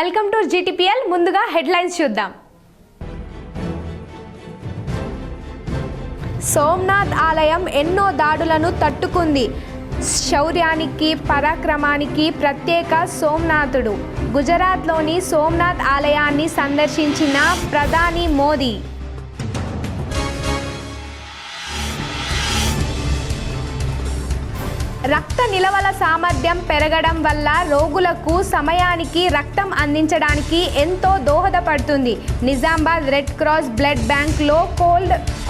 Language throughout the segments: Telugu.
Welcome to GTPL. ముందుగా హెడ్లైన్స్ చూద్దాం. సోమనాథ్ ఆలయం ఎన్నో దాడులను తట్టుకుంది. శౌర్యానికి పరాక్రమానికి ప్రత్యేక సోమనాథుడు. గుజరాత్లోని సోమనాథ్ ఆలయాన్ని సందర్శించిన ప్రధాని మోదీ. రక్త నిల్వల సామర్థ్యం పెరగడం వల్ల రోగులకు సమయానికి రక్తం అందించడానికి ఎంతో దోహదపడుతుంది. నిజామాబాద్ రెడ్ క్రాస్ బ్లడ్ బ్యాంక్లో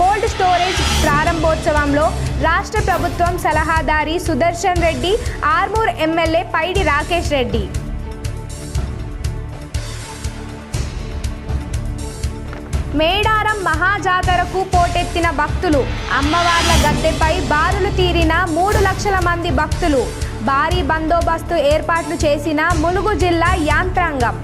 కోల్డ్ స్టోరేజ్ ప్రారంభోత్సవంలో రాష్ట్ర ప్రభుత్వం సలహాదారి సుదర్శన్ రెడ్డి, ఆర్మూర్ ఎమ్మెల్యే పైడి రాకేష్ రెడ్డి. మేడారం మహాజాతరకు పోటెత్తిన భక్తులు. అమ్మవార్ల గద్దెపై బారులు తీరిన 3 లక్షల మంది భక్తులు. భారీ బందోబస్తు ఏర్పాట్లు చేసిన ములుగు జిల్లా యాంత్రాంగం.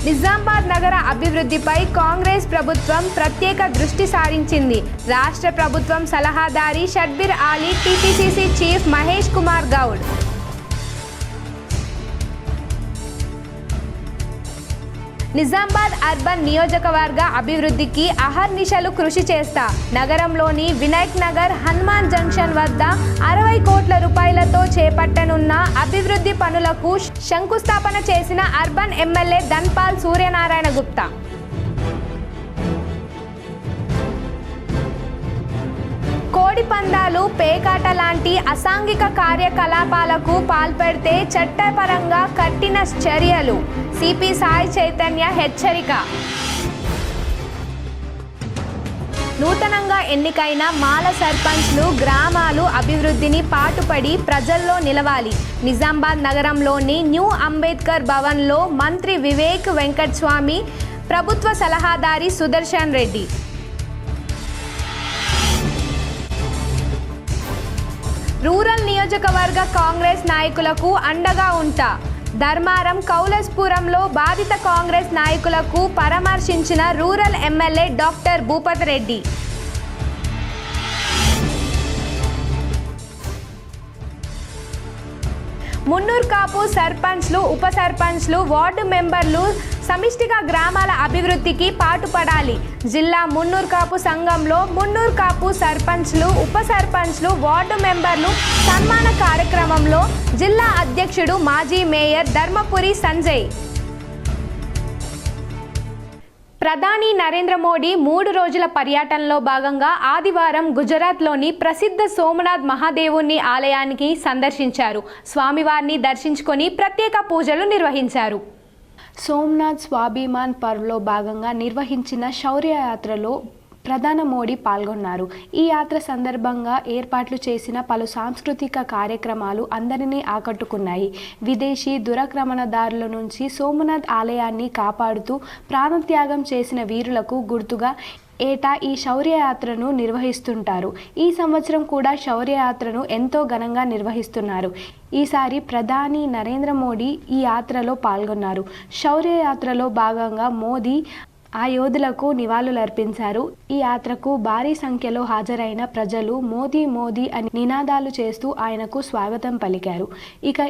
నిజామాబాద్ నగర అభివృద్ధిపై కాంగ్రెస్ ప్రభుత్వం ప్రత్యేక దృష్టి సారించింది. రాష్ట్ర ప్రభుత్వం సలహాదారి Shabbir Ali, TPCC chief Mahesh Kumar Goud. Nizamabad urban నియోజకవర్గ అభివృద్ధికి అహర్నిశలు కృషి చేస్తా. నగరంలోని వినాయక్ నగర్, హనుమాన్ జంక్షన్ వద్ద 60 కోట్ల రూపాయలతో చేపట్టనున్న అభివృద్ధి పనులకు శంకుస్థాపన చేసిన అర్బన్ ఎమ్మెల్యే ధన్పాల్ సూర్యనారాయణ గుప్తా. కోడి పందాలు, పేకాట లాంటి అసాంఘిక కార్యకలాపాలకు పాల్పడితే చట్టపరంగా కఠిన చర్యలు. సిపి సాయి చైతన్య హెచ్చరిక. నూతనంగా ఎన్నికైన మాల సర్పంచ్లు గ్రామాలు అభివృద్ధిని పాటుపడి ప్రజల్లో నిలవాలి. నిజామాబాద్ నగరంలోని న్యూ అంబేద్కర్ భవన్లో మంత్రి వివేక్ వెంకటస్వామి, ప్రభుత్వ సలహాదారి సుదర్శన్ రెడ్డి. రూరల్ నియోజకవర్గ కాంగ్రెస్ నాయకులకు అండగా ఉంటా. ధర్మారం, కౌలస్పురంలో బాధిత కాంగ్రెస్ నాయకులకు పరామర్శించిన rural MLA doctor Bhupat Reddy. Munnur Kapu సర్పంచ్లు, ఉప సర్పంచ్లు, వార్డు మెంబర్లు సమిష్టిగా గ్రామాల అభివృద్ధికి పాటుపడాలి. జిల్లా మున్నూర్ కాపు సంఘంలో మున్నూర్ కాపు సర్పంచ్లు, ఉప సర్పంచ్లు, వార్డు మెంబర్లు సన్మాన కార్యక్రమంలో జిల్లా అధ్యక్షుడు మాజీ మేయర్ ధర్మపురి సంజయ్. ప్రధాని నరేంద్ర మోడీ 3 రోజుల పర్యటనలో భాగంగా ఆదివారం గుజరాత్లోని ప్రసిద్ధ సోమనాథ్ మహాదేవుని ఆలయానికి సందర్శించారు. స్వామివారిని దర్శించుకొని ప్రత్యేక పూజలు నిర్వహించారు. సోమనాథ్ స్వాభిమాన్ పర్వ్లో భాగంగా నిర్వహించిన శౌర్య యాత్రలో ప్రధాని మోడీ పాల్గొన్నారు. ఈ యాత్ర సందర్భంగా ఏర్పాట్లు చేసిన పలు సాంస్కృతిక కార్యక్రమాలు అందరినీ ఆకట్టుకున్నాయి. విదేశీ దురాక్రమణదారుల నుంచి సోమనాథ్ ఆలయాన్ని కాపాడుతూ ప్రాణత్యాగం చేసిన వీరులకు గుర్తుగా ఏటా ఈ శౌర్యయాత్రను నిర్వహిస్తుంటారు. ఈ సంవత్సరం కూడా శౌర్యయాత్రను ఎంతో ఘనంగా నిర్వహిస్తున్నారు. ఈసారి ప్రధాని నరేంద్ర మోడీ ఈ యాత్రలో పాల్గొన్నారు. శౌర్యయాత్రలో భాగంగా మోదీ ఆ యోధులకు నివాళులర్పించారు. ఈ యాత్రకు భారీ సంఖ్యలో హాజరైన ప్రజలు మోదీ మోదీ అని నినాదాలు చేస్తూ ఆయనకు స్వాగతం పలికారు.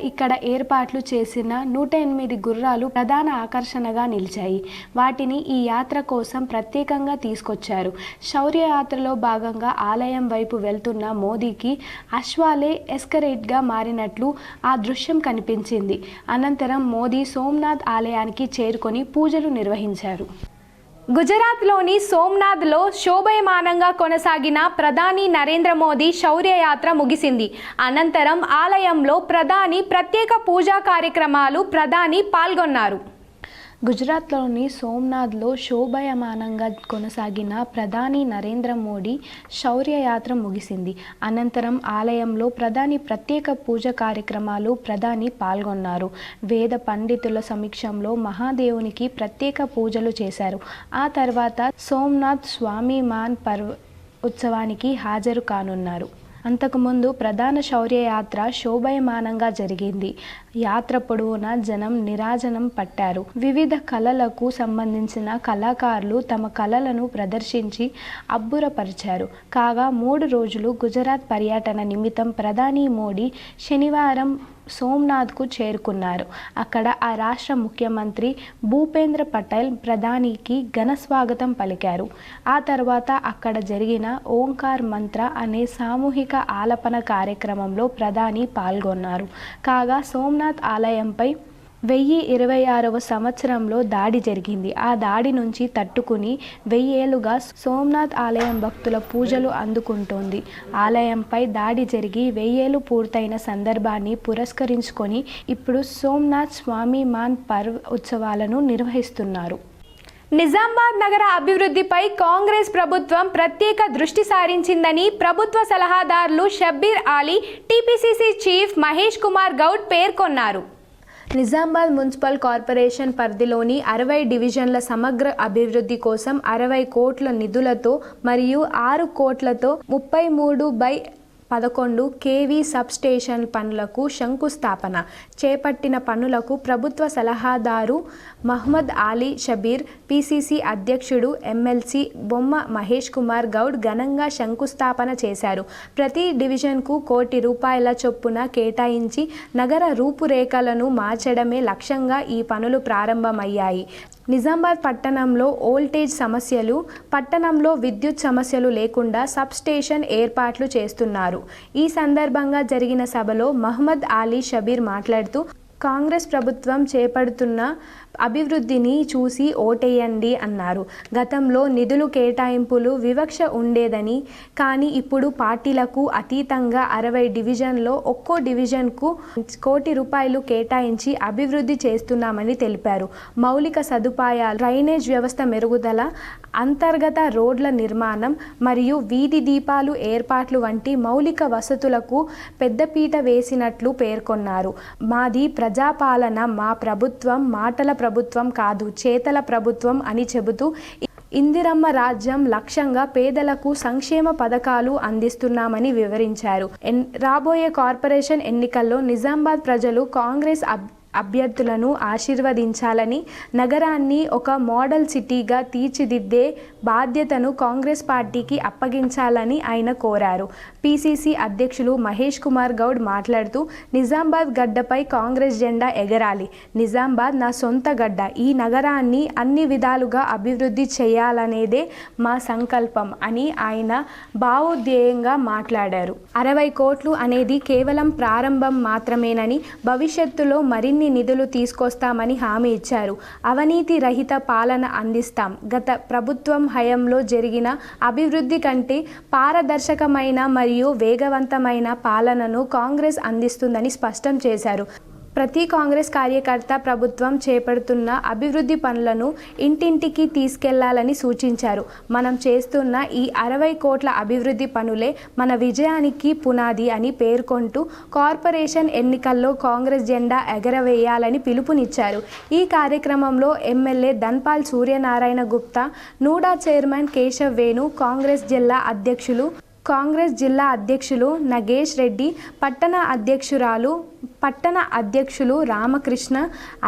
ఇక్కడ ఏర్పాట్లు చేసిన 108 గుర్రాలు ప్రధాన ఆకర్షణగా నిలిచాయి. వాటిని ఈ యాత్ర కోసం ప్రత్యేకంగా తీసుకొచ్చారు. శౌర్యయాత్రలో భాగంగా ఆలయం వైపు వెళ్తున్న మోదీకి అశ్వాలే ఎస్కరేట్గా మారినట్లు ఆ దృశ్యం కనిపించింది. అనంతరం మోదీ సోమనాథ్ ఆలయానికి చేరుకొని పూజలు నిర్వహించారు. గుజరాత్లోని సోమనాథ్లో శోభాయమానంగా కొనసాగిన ప్రధాని నరేంద్ర మోదీ శౌర్యయాత్ర ముగిసింది. అనంతరం ఆలయంలో ప్రధాని ప్రత్యేక పూజా కార్యక్రమాలు ప్రధాని పాల్గొన్నారు. గుజరాత్లోని సోమనాథ్లో శోభాయమానంగా కొనసాగిన ప్రధాని నరేంద్ర మోడీ శౌర్యయాత్ర ముగిసింది. అనంతరం ఆలయంలో ప్రధాని ప్రత్యేక పూజ కార్యక్రమాలు ప్రధాని పాల్గొన్నారు. వేద పండితుల సమక్షంలో మహాదేవునికి ప్రత్యేక పూజలు చేశారు. ఆ తర్వాత సోమనాథ్ స్వాభిమాన్ పర్వ్ ఉత్సవానికి హాజరు కానున్నారు. అంతకుముందు ప్రధాన శౌర్యయాత్ర శోభాయమానంగా జరిగింది. యాత్ర పొడవునా జనం నిరాజనం పట్టారు. వివిధ కళలకు సంబంధించిన కళాకారులు తమ కళలను ప్రదర్శించి అబ్బురపరిచారు. కాగా 3 రోజులు గుజరాత్ పర్యటన నిమిత్తం ప్రధాని మోడీ శనివారం సోమనాథ్కు చేరుకున్నారు. అక్కడ ఆ రాష్ట్ర ముఖ్యమంత్రి భూపేంద్ర పటేల్ ప్రధానికి ఘన స్వాగతం పలికారు. ఆ తర్వాత అక్కడ జరిగిన ఓంకార్ మంత్ర అనే సామూహిక ఆలపన కార్యక్రమంలో ప్రధాని పాల్గొన్నారు. కాగా సోమనాథ్ ఆలయంపై 1026వ సంవత్సరంలో దాడి జరిగింది. ఆ దాడి నుంచి తట్టుకుని 1000 ఏళ్లుగా సోమనాథ్ ఆలయం భక్తుల పూజలు అందుకుంటోంది. ఆలయంపై దాడి జరిగి 1000 ఏళ్లు పూర్తయిన సందర్భాన్ని పురస్కరించుకొని ఇప్పుడు సోమనాథ్ స్వామి మాన్ పర్వ్ ఉత్సవాలను నిర్వహిస్తున్నారు. నిజామాబాద్ నగర అభివృద్ధిపై కాంగ్రెస్ ప్రభుత్వం ప్రత్యేక దృష్టి సారించిందని ప్రభుత్వ సలహాదారులు షబ్బీర్ ఆలీ, టీపీసీసీ చీఫ్ మహేష్ కుమార్ గౌడ్ పేర్కొన్నారు. నిజామాబాద్ మున్సిపల్ కార్పొరేషన్ పరిధిలోని 60 డివిజన్ల సమగ్ర అభివృద్ధి కోసం 60 కోట్ల నిధులతో మరియు 6 కోట్లతో 33/11 కేవీ సబ్స్టేషన్ పనులకు శంకుస్థాపన చేపట్టిన పనులకు ప్రభుత్వ సలహాదారు మహ్మద్ ఆలీ షబీర్, పీసీసీ అధ్యక్షుడు ఎమ్మెల్సీ బొమ్మ మహేష్ కుమార్ గౌడ్ ఘనంగా శంకుస్థాపన చేశారు. ప్రతి డివిజన్కు ₹1 కోటి చొప్పున కేటాయించి నగర రూపురేఖలను మార్చడమే లక్ష్యంగా ఈ పనులు ప్రారంభమయ్యాయి. నిజామాబాద్ పట్టణంలో ఓల్టేజ్ సమస్యలు, పట్టణంలో విద్యుత్ సమస్యలు లేకుండా సబ్స్టేషన్ ఏర్పాట్లు చేస్తున్నారు. ఈ సందర్భంగా జరిగిన సభలో మహ్మద్ ఆలీ షబీర్ మాట్లాడుతూ కాంగ్రెస్ ప్రభుత్వం చేపడుతున్న అభివృద్ధిని చూసి ఓటేయండి అన్నారు. గతంలో నిధులు కేటాయింపులు వివక్ష ఉండేదని, కానీ ఇప్పుడు పార్టీలకు అతీతంగా 60 డివిజన్లో ఒక్కో డివిజన్కు ₹1 కోటి కేటాయించి అభివృద్ధి చేస్తున్నామని తెలిపారు. మౌలిక సదుపాయాలు, డ్రైనేజ్ వ్యవస్థ మెరుగుదల, అంతర్గత రోడ్ల నిర్మాణం మరియు వీధి దీపాలు ఏర్పాట్లు వంటి మౌలిక వసతులకు పెద్దపీట వేసినట్లు పేర్కొన్నారు. మాది ప్రజాపాలన, మా ప్రభుత్వం మాటల ప్రభుత్వం కాదు, చేతల ప్రభుత్వం అని చెబుతూ ఇందిరమ్మ రాజ్యం లక్ష్యంగా పేదలకు సంక్షేమ పథకాలు అందిస్తున్నామని వివరించారు. రాబోయే కార్పొరేషన్ ఎన్నికల్లో నిజామాబాద్ ప్రజలు కాంగ్రెస్ అభ్యర్థులను ఆశీర్వదించాలని, నగరాన్ని ఒక మోడల్ సిటీగా తీర్చిదిద్దే బాధ్యతను కాంగ్రెస్ పార్టీకి అప్పగించాలని ఆయన కోరారు. పీసీసీ అధ్యక్షులు మహేష్ కుమార్ గౌడ్ మాట్లాడుతూ నిజామాబాద్ గడ్డపై కాంగ్రెస్ జెండా ఎగరాలి. నిజామాబాద్ నా సొంత గడ్డ. ఈ నగరాన్ని అన్ని విధాలుగా అభివృద్ధి చేయాలనేదే మా సంకల్పం అని ఆయన భావోద్వేగంగా మాట్లాడారు. 60 కోట్లు అనేది కేవలం ప్రారంభం మాత్రమేనని, భవిష్యత్తులో మరిన్ని నిధులు తీసుకొస్తామని హామీ ఇచ్చారు. అవినీతి రహిత పాలన అందిస్తాం. గత ప్రభుత్వం హయాంలో జరిగిన అభివృద్ధి కంటే పారదర్శకమైన మరియు వేగవంతమైన పాలనను కాంగ్రెస్ అందిస్తుందని స్పష్టం చేశారు. ప్రతి కాంగ్రెస్ కార్యకర్త ప్రభుత్వం చేపడుతున్న అభివృద్ధి పనులను ఇంటింటికి తీసుకెళ్లాలని సూచించారు. మనం చేస్తున్న ఈ 60 కోట్ల అభివృద్ధి పనులే మన విజయానికి పునాది అని పేర్కొంటూ కార్పొరేషన్ ఎన్నికల్లో కాంగ్రెస్ జెండా ఎగరవేయాలని పిలుపునిచ్చారు. ఈ కార్యక్రమంలో MLA Dhanpal Suryanarayana Gupta, NUDA chairman Keshav Venu, Congress జిల్లా అధ్యక్షులు నగేష్ రెడ్డి, పట్టణ అధ్యక్షులు రామకృష్ణ,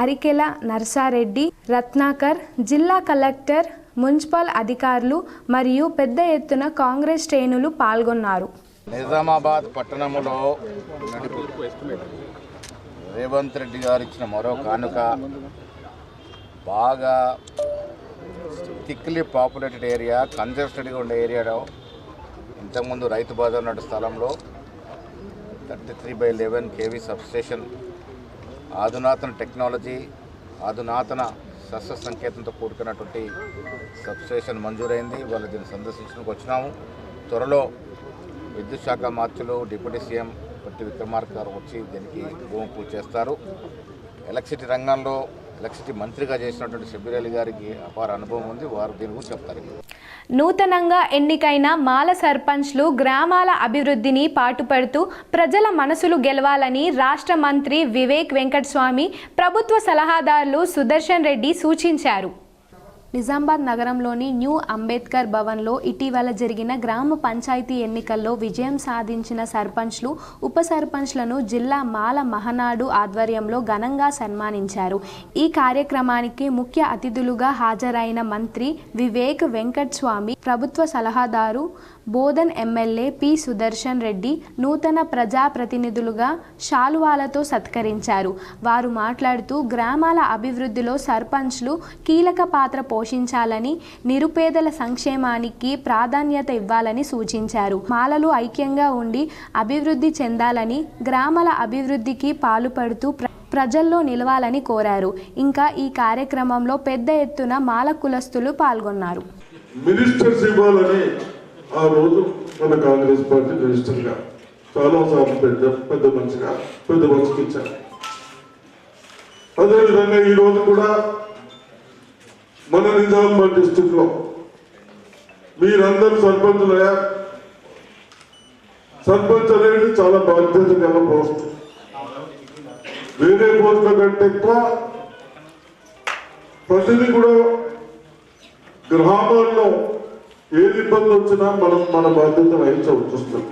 అరికెల నర్సారెడ్డి, రత్నాకర్, జిల్లా కలెక్టర్, మున్సిపల్ అధికారులు మరియు పెద్ద ఎత్తున కాంగ్రెస్ శ్రేణులు పాల్గొన్నారు. నిజామాబాద్ పట్టణంలో రేవంత్ రెడ్డి గారు ఇచ్చిన మరో కానుక, బాగా థిక్లీ పాపులేటెడ్ ఏరియా, కంజెస్టెడ్గా ఉండే ఏరియాలో ఇంతకుముందు రైతు బజార్ ఉన్న స్థలంలో 33/11 కేవీ సబ్స్టేషన్, ఆధునాతన టెక్నాలజీ, ఆధునాతన శస్త్ర సంకేతంతో కూడుకున్నటువంటి సబ్స్టేషన్ మంజూరైంది. వాళ్ళు దీన్ని సందర్శించడానికి వచ్చినాము. త్వరలో విద్యుత్ శాఖ మంత్రులు, డిప్యూటీ సీఎం పొట్టి విక్రమార్క గారు వచ్చి దీనికి భూమి పూజ చేస్తారు. ఎలక్ట్రిసిటీ రంగంలో ఎలక్ట్రిసిటీ మంత్రిగా చేసినటువంటి షబ్బీర్ అలీ గారికి అపార అనుభవం ఉంది. వారు దీని గురించి చెప్తారు. నూతనంగా ఎన్నికైన మాల సర్పంచ్లు గ్రామాల అభివృద్ధిని పాటుపడుతూ ప్రజల మనసులు గెలవాలని రాష్ట్ర మంత్రి వివేక్ వెంకటస్వామి, ప్రభుత్వ సలహాదారులు సుదర్శన్ రెడ్డి సూచించారు. నిజామాబాద్ నగరంలోని న్యూ అంబేద్కర్ భవన్లో ఇటీవల జరిగిన గ్రామ పంచాయతీ ఎన్నికల్లో విజయం సాధించిన సర్పంచ్లు, ఉప సర్పంచ్లను జిల్లా మాల మహనాడు ఆధ్వర్యంలో ఘనంగా సన్మానించారు. ఈ కార్యక్రమానికి ముఖ్య అతిథులుగా హాజరైన మంత్రి వివేక్ వెంకటస్వామి, ప్రభుత్వ సలహాదారు బోధన్ ఎమ్మెల్యే పి సుదర్శన్ రెడ్డి నూతన ప్రజాప్రతినిధులుగా శాలువాలతో సత్కరించారు. వారు మాట్లాడుతూ గ్రామాల అభివృద్ధిలో సర్పంచ్లు కీలక పాత్ర పోషించాలని, నిరుపేదల సంక్షేమానికి ప్రాధాన్యత ఇవ్వాలని సూచించారు. మాలలు ఐక్యంగా ఉండి అభివృద్ధి చెందాలని, గ్రామాల అభివృద్ధికి పాలుపడుతూ ప్రజల్లో నిలవాలని కోరారు. ఇంకా ఈ కార్యక్రమంలో పెద్ద ఎత్తున మాల కులస్తులు పాల్గొన్నారు. మినిస్టర్స్ ఇవ్వాలని ఆ రోజు మన కాంగ్రెస్ పార్టీ మినిస్టర్గా చాలాసార్లు పెద్ద మనిషికి ఇచ్చారు. అదేవిధంగా ఈ రోజు కూడా మన నిజామాబాద్ డిస్టిక్ లో మీరందరూ సర్పంచులయ్యా. సర్పంచ్ అనేది చాలా బాధ్యత గల పోస్ట్. వేరే పోస్టుల కంటే ఎక్కువ ప్రతిదీ కూడా గ్రామాల్లో ఏది ఇబ్బంది వచ్చినా మనం మన బాధ్యత వహించవలసి వస్తుంది.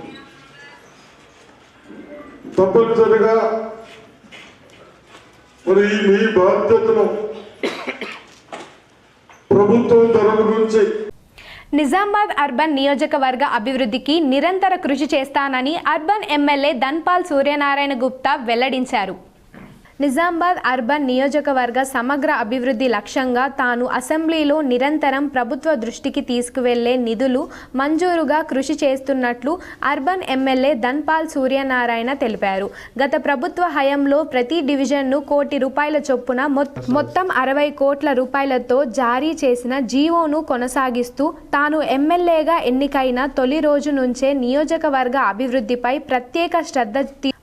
తప్పనిసరిగా మరి మీ బాధ్యతను ప్రభుత్వం తరఫు నుంచి నిజామాబాద్ అర్బన్ నియోజకవర్గ అభివృద్ధికి నిరంతర కృషి చేస్తానని అర్బన్ ఎమ్మెల్యే ధన్పాల్ సూర్యనారాయణ గుప్తా వెల్లడించారు. నిజామాబాద్ అర్బన్ నియోజకవర్గ సమగ్ర అభివృద్ధి లక్ష్యంగా తాను అసెంబ్లీలో నిరంతరం ప్రభుత్వ దృష్టికి తీసుకువెళ్లే నిధులు మంజూరుగా కృషి చేస్తున్నట్లు అర్బన్ ఎమ్మెల్యే ధన్పాల్ సూర్యనారాయణ తెలిపారు. గత ప్రభుత్వ హయాంలో ప్రతి డివిజన్ను ₹1 చొప్పున మొత్తం 60 కోట్ల రూపాయలతో జారీ చేసిన జీవోను కొనసాగిస్తూ తాను ఎమ్మెల్యేగా ఎన్నికైన తొలి రోజు నుంచే నియోజకవర్గ అభివృద్ధిపై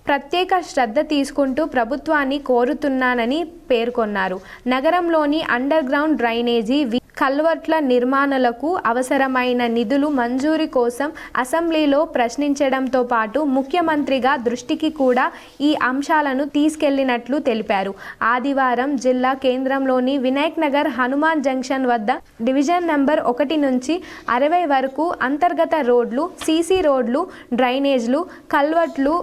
ప్రత్యేక శ్రద్ధ తీసుకుంటూ ప్రభుత్వాన్ని కోరుతున్నానని పేర్కొన్నారు. నగరంలోని అండర్ గ్రౌండ్ డ్రైనేజీ, కల్వర్ట్ల నిర్మాణాలకు అవసరమైన నిధులు మంజూరీ కోసం అసెంబ్లీలో ప్రశ్నించడంతో పాటు ముఖ్యమంత్రిగా దృష్టికి కూడా ఈ అంశాలను తీసుకెళ్లినట్లు తెలిపారు. ఆదివారం జిల్లా కేంద్రంలోని వినాయక్ నగర్ హనుమాన్ జంక్షన్ వద్ద డివిజన్ నంబర్ 1 నుంచి 60 వరకు అంతర్గత రోడ్లు, సీసీ రోడ్లు, డ్రైనేజ్లు, కల్వర్ట్లు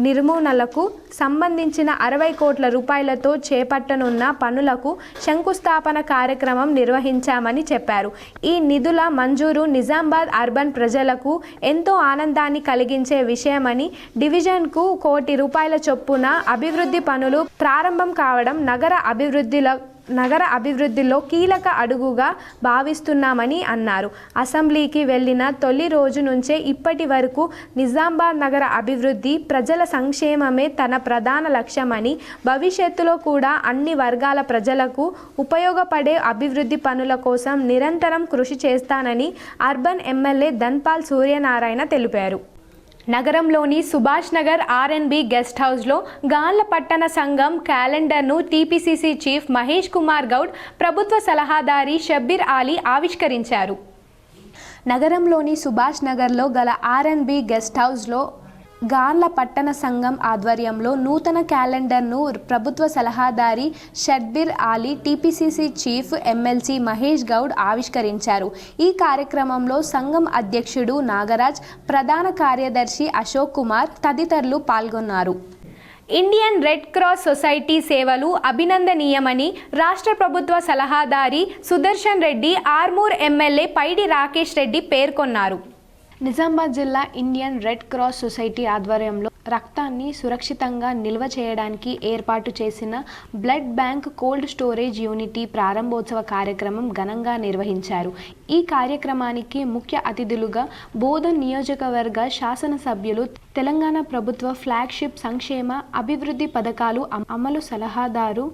నిర్మూలనలకు సంబంధించిన 60 కోట్ల రూపాయలతో చేపట్టనున్న పనులకు శంకుస్థాపన కార్యక్రమం నిర్వహించామని చెప్పారు. ఈ నిధుల మంజూరు నిజామాబాద్ అర్బన్ ప్రజలకు ఎంతో ఆనందాన్ని కలిగించే విషయమని, డివిజన్కు ₹1 చొప్పున అభివృద్ధి పనులు ప్రారంభం కావడం నగర అభివృద్ధిలో కీలక అడుగుగా భావిస్తున్నామని అన్నారు. అసెంబ్లీకి వెళ్లిన తొలి రోజు నుంచే ఇప్పటి వరకు నిజామాబాద్ నగర అభివృద్ధి, ప్రజల సంక్షేమమే తన ప్రధాన లక్ష్యమని, భవిష్యత్తులో కూడా అన్ని వర్గాల ప్రజలకు ఉపయోగపడే అభివృద్ధి పనుల కోసం నిరంతరం కృషి చేస్తానని అర్బన్ ఎమ్మెల్యే ధన్పాల్ సూర్యనారాయణ తెలిపారు. నగరంలోని సుభాష్ నగర్ R&B గెస్ట్ హౌస్లో గాన్ల పట్టణ సంఘం క్యాలెండర్ను టీపీసీసీ చీఫ్ మహేష్ కుమార్ గౌడ్, ప్రభుత్వ సలహాదారి షబ్బీర్ ఆలీ ఆవిష్కరించారు. నగరంలోని సుభాష్ నగర్లో గల R&B గెస్ట్ హౌస్లో గాన్ల పట్టణ సంఘం ఆధ్వర్యంలో నూతన క్యాలెండర్ను ప్రభుత్వ సలహాదారి Shabbir Ali, TPCC chief MLC Mahesh Goud ఆవిష్కరించారు. ఈ కార్యక్రమంలో సంఘం అధ్యక్షుడు నాగరాజ్, ప్రధాన కార్యదర్శి అశోక్ కుమార్ తదితరులు పాల్గొన్నారు. ఇండియన్ రెడ్ క్రాస్ సొసైటీ సేవలు అభినందనీయమని రాష్ట్ర ప్రభుత్వ సలహాదారి సుదర్శన్ రెడ్డి, ఆర్మూర్ ఎమ్మెల్యే పైడి రాకేష్ రెడ్డి పేర్కొన్నారు. నిజామాబాద్ జిల్లా ఇండియన్ రెడ్ క్రాస్ సొసైటీ ఆధ్వర్యంలో రక్తాన్ని సురక్షితంగా నిల్వ చేయడానికి ఏర్పాటు చేసిన blood bank cold storage unity ప్రారంభోత్సవ కార్యక్రమం ఘనంగా నిర్వహించారు. ఈ కార్యక్రమానికి ముఖ్య అతిథులుగా బోధన్ నియోజకవర్గ శాసనసభ్యులు, తెలంగాణ ప్రభుత్వ ఫ్లాగ్షిప్ సంక్షేమ అభివృద్ధి పథకాలు అమలు సలహాదారు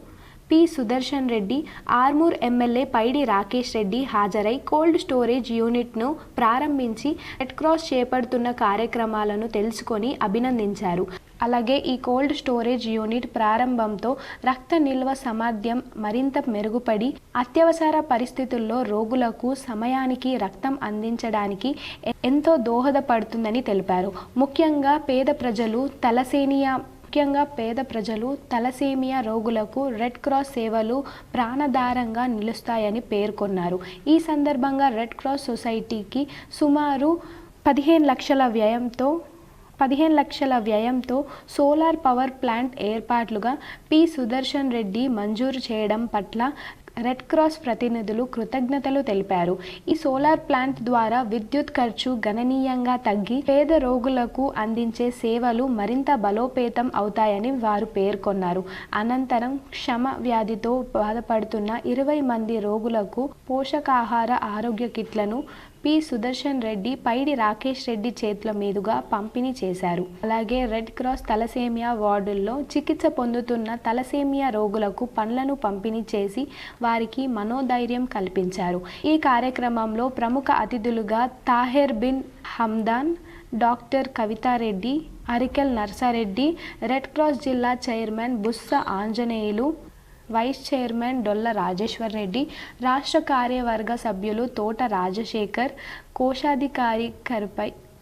పి సుదర్శన్ రెడ్డి, ఆర్మూర్ ఎమ్మెల్యే పైడి రాకేష్ రెడ్డి హాజరై కోల్డ్ స్టోరేజ్ యూనిట్ను ప్రారంభించి రెడ్ క్రాస్ చేపడుతున్న కార్యక్రమాలను తెలుసుకొని అభినందించారు. అలాగే ఈ కోల్డ్ స్టోరేజ్ యూనిట్ ప్రారంభంతో రక్త నిల్వ సామర్థ్యం మరింత మెరుగుపడి అత్యవసర పరిస్థితుల్లో రోగులకు సమయానికి రక్తం అందించడానికి ఎంతో దోహదపడుతుందని తెలిపారు. ముఖ్యంగా పేద ప్రజలు తలసేమియా రోగులకు రెడ్ క్రాస్ సేవలు ప్రాణాధారంగా నిలుస్తాయని పేర్కొన్నారు. ఈ సందర్భంగా రెడ్ క్రాస్ సొసైటీకి సుమారు 15 లక్షల వ్యయంతో సోలార్ పవర్ ప్లాంట్ ఏర్పాట్లుగా పి సుదర్శన్ రెడ్డి మంజూరు చేయడం పట్ల రెడ్ క్రాస్ ప్రతినిధులు కృతజ్ఞతలు తెలిపారు. ఈ సోలార్ ప్లాంట్ ద్వారా విద్యుత్ ఖర్చు గణనీయంగా తగ్గి పేద రోగులకు అందించే సేవలు మరింత బలోపేతం అవుతాయని వారు పేర్కొన్నారు. అనంతరం క్షమ వ్యాధితో బాధపడుతున్న 20 మంది రోగులకు పోషకాహార ఆరోగ్య కిట్లను పి సుదర్శన్ రెడ్డి, పైడి రాకేష్ రెడ్డి చేతుల మీదుగా పంపిణీ చేశారు. అలాగే రెడ్ క్రాస్ తలసేమియా వార్డుల్లో చికిత్స పొందుతున్న తలసేమియా రోగులకు పండ్లను పంపిణీ చేసి వారికి మనోధైర్యం కల్పించారు. ఈ కార్యక్రమంలో ప్రముఖ అతిథులుగా Taher Bin Hamdan, doctor Kavitha Reddy, Arikel Narsa Reddy, red cross జిల్లా chairman Bussa Anjaneyulu, vice chairman Dolla Rajeshwar Reddy, రాష్ట్ర కార్యవర్గ సభ్యులు తోట రాజశేఖర్,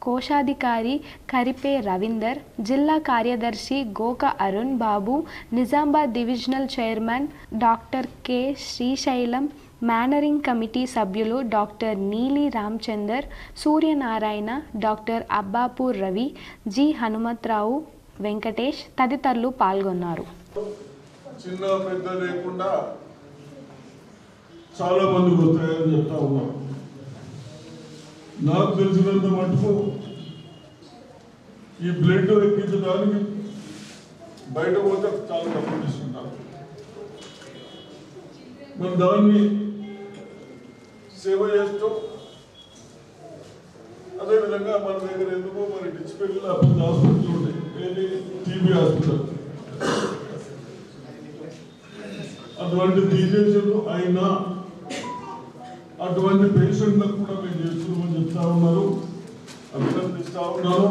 కోశాధికారి కరిపే రవీందర్, జిల్లా కార్యదర్శి Goka Arun Babu, Nizamabad divisional chairman doctor K Srisailam, మేనరింగ్ కమిటీ సభ్యులు doctor Neeli Ramachander, Suryanarayana, doctor Abbapur Ravi, G Hanumantharao, Venkatesh తదితరులు పాల్గొన్నారు. చిన్న పెద్ద లేకుండా చాలా మందికి వస్తాయని చెప్తా ఉన్నాం. నాకు తెలిసినంత మటుకు ఈ బ్లడ్ ఎక్కించడానికి బయట పోతే చాలా డబ్బులు తీసుకుంటారు. మరి దాన్ని సేవ చేస్తూ అదేవిధంగా మన దగ్గర ఎందుకో మరి డిస్పెల్ హాస్పిటల్ ఉంటాయి, టీబీ హాస్పిటల్, అటువంటి తీసేసారు. అయినా అటువంటి పేషెంట్లకు కూడా మేము చేస్తున్నామని చెప్తా ఉన్నారు, అభినందిస్తా ఉన్నాను.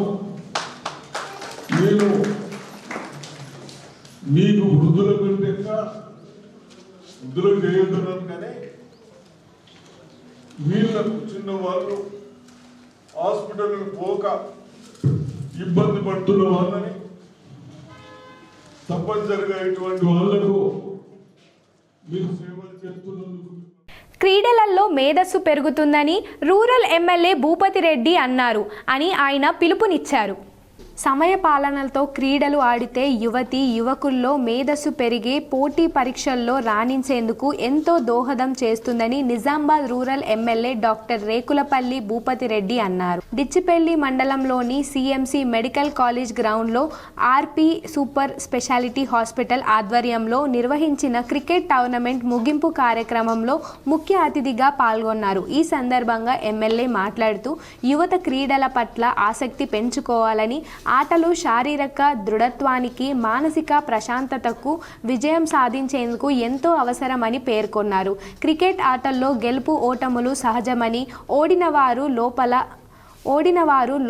నేను మీకు వృద్ధుల కంటే వృద్ధులకు చేయొద్దున్నాను, కానీ వీళ్ళకు చిన్న వాళ్ళు హాస్పిటల్ పోక ఇబ్బంది పడుతున్న వాళ్ళని తప్పనిసరిగా ఇటువంటి వాళ్లకు మీరు సేవలు చేస్తున్నందుకు. క్రీడలలో మేధస్సు పెరుగుతుందని రూరల్ ఎమ్మెల్యే భూపతి రెడ్డి అన్నారు అని ఆయన పిలుపునిచ్చారు. సమయ పాలనలతో క్రీడలు ఆడితే యువతి యువకుల్లో మేధస్సు పెరిగి పోటీ పరీక్షల్లో రాణించేందుకు ఎంతో దోహదం చేస్తుందని Nizamabad rural MLA doctor Rekulapalli Bhupathi Reddy అన్నారు. డిచ్చిపల్లి మండలంలోని సిఎంసి మెడికల్ కాలేజ్ గ్రౌండ్లో ఆర్పి సూపర్ స్పెషాలిటీ హాస్పిటల్ ఆధ్వర్యంలో నిర్వహించిన క్రికెట్ టోర్నమెంట్ ముగింపు కార్యక్రమంలో ముఖ్య అతిథిగా పాల్గొన్నారు. ఈ సందర్భంగా ఎమ్మెల్యే మాట్లాడుతూ యువత క్రీడల పట్ల ఆసక్తి పెంచుకోవాలని, ఆటలు శారీరక దృఢత్వానికి, మానసిక ప్రశాంతతకు, విజయం సాధించేందుకు ఎంతో అవసరమని పేర్కొన్నారు. క్రికెట్ ఆటల్లో గెలుపు ఓటములు సహజమని, ఓడినవారు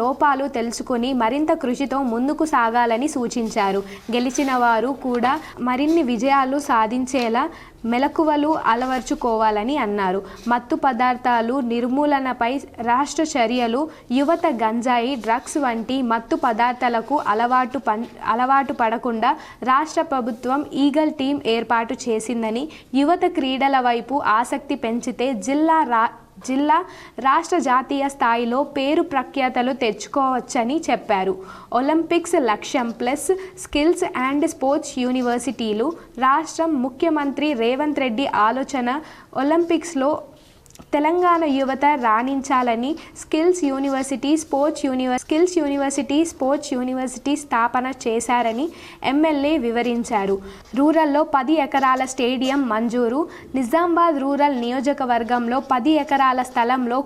లోపాలు తెలుసుకుని మరింత కృషితో ముందుకు సాగాలని సూచించారు. గెలిచిన వారు కూడా మరిన్ని విజయాలు సాధించేలా మెలకువలు అలవర్చుకోవాలని అన్నారు. మత్తు పదార్థాలు నిర్మూలనపై రాష్ట్ర చర్యలు, యువత గంజాయి, డ్రగ్స్ వంటి మత్తు పదార్థాలకు అలవాటు పడకుండా రాష్ట్ర ప్రభుత్వం ఈగల్ టీం ఏర్పాటు చేసిందని, యువత క్రీడల వైపు ఆసక్తి పెంచితే జిల్లా రాష్ట్ర జాతీయ స్థాయిలో పేరు ప్రఖ్యాతలు తెచ్చుకోవచ్చని చెప్పారు. ఒలింపిక్స్ లక్ష్యం ప్లస్ స్కిల్స్ అండ్ స్పోర్ట్స్ యూనివర్సిటీలు రాష్ట్రం ముఖ్యమంత్రి రేవంత్ రెడ్డి ఆలోచన. ఒలింపిక్స్లో తెలంగాణ యువత రాణించాలని స్కిల్స్ యూనివర్సిటీ స్పోర్ట్స్ యూనివర్సిటీ స్థాపన చేశారని ఎమ్మెల్యే వివరించారు. రూరల్లో 10 ఎకరాల స్టేడియం మంజూరు. నిజామాబాద్ రూరల్ నియోజకవర్గంలో 10 ఎకరాల స్థలంలో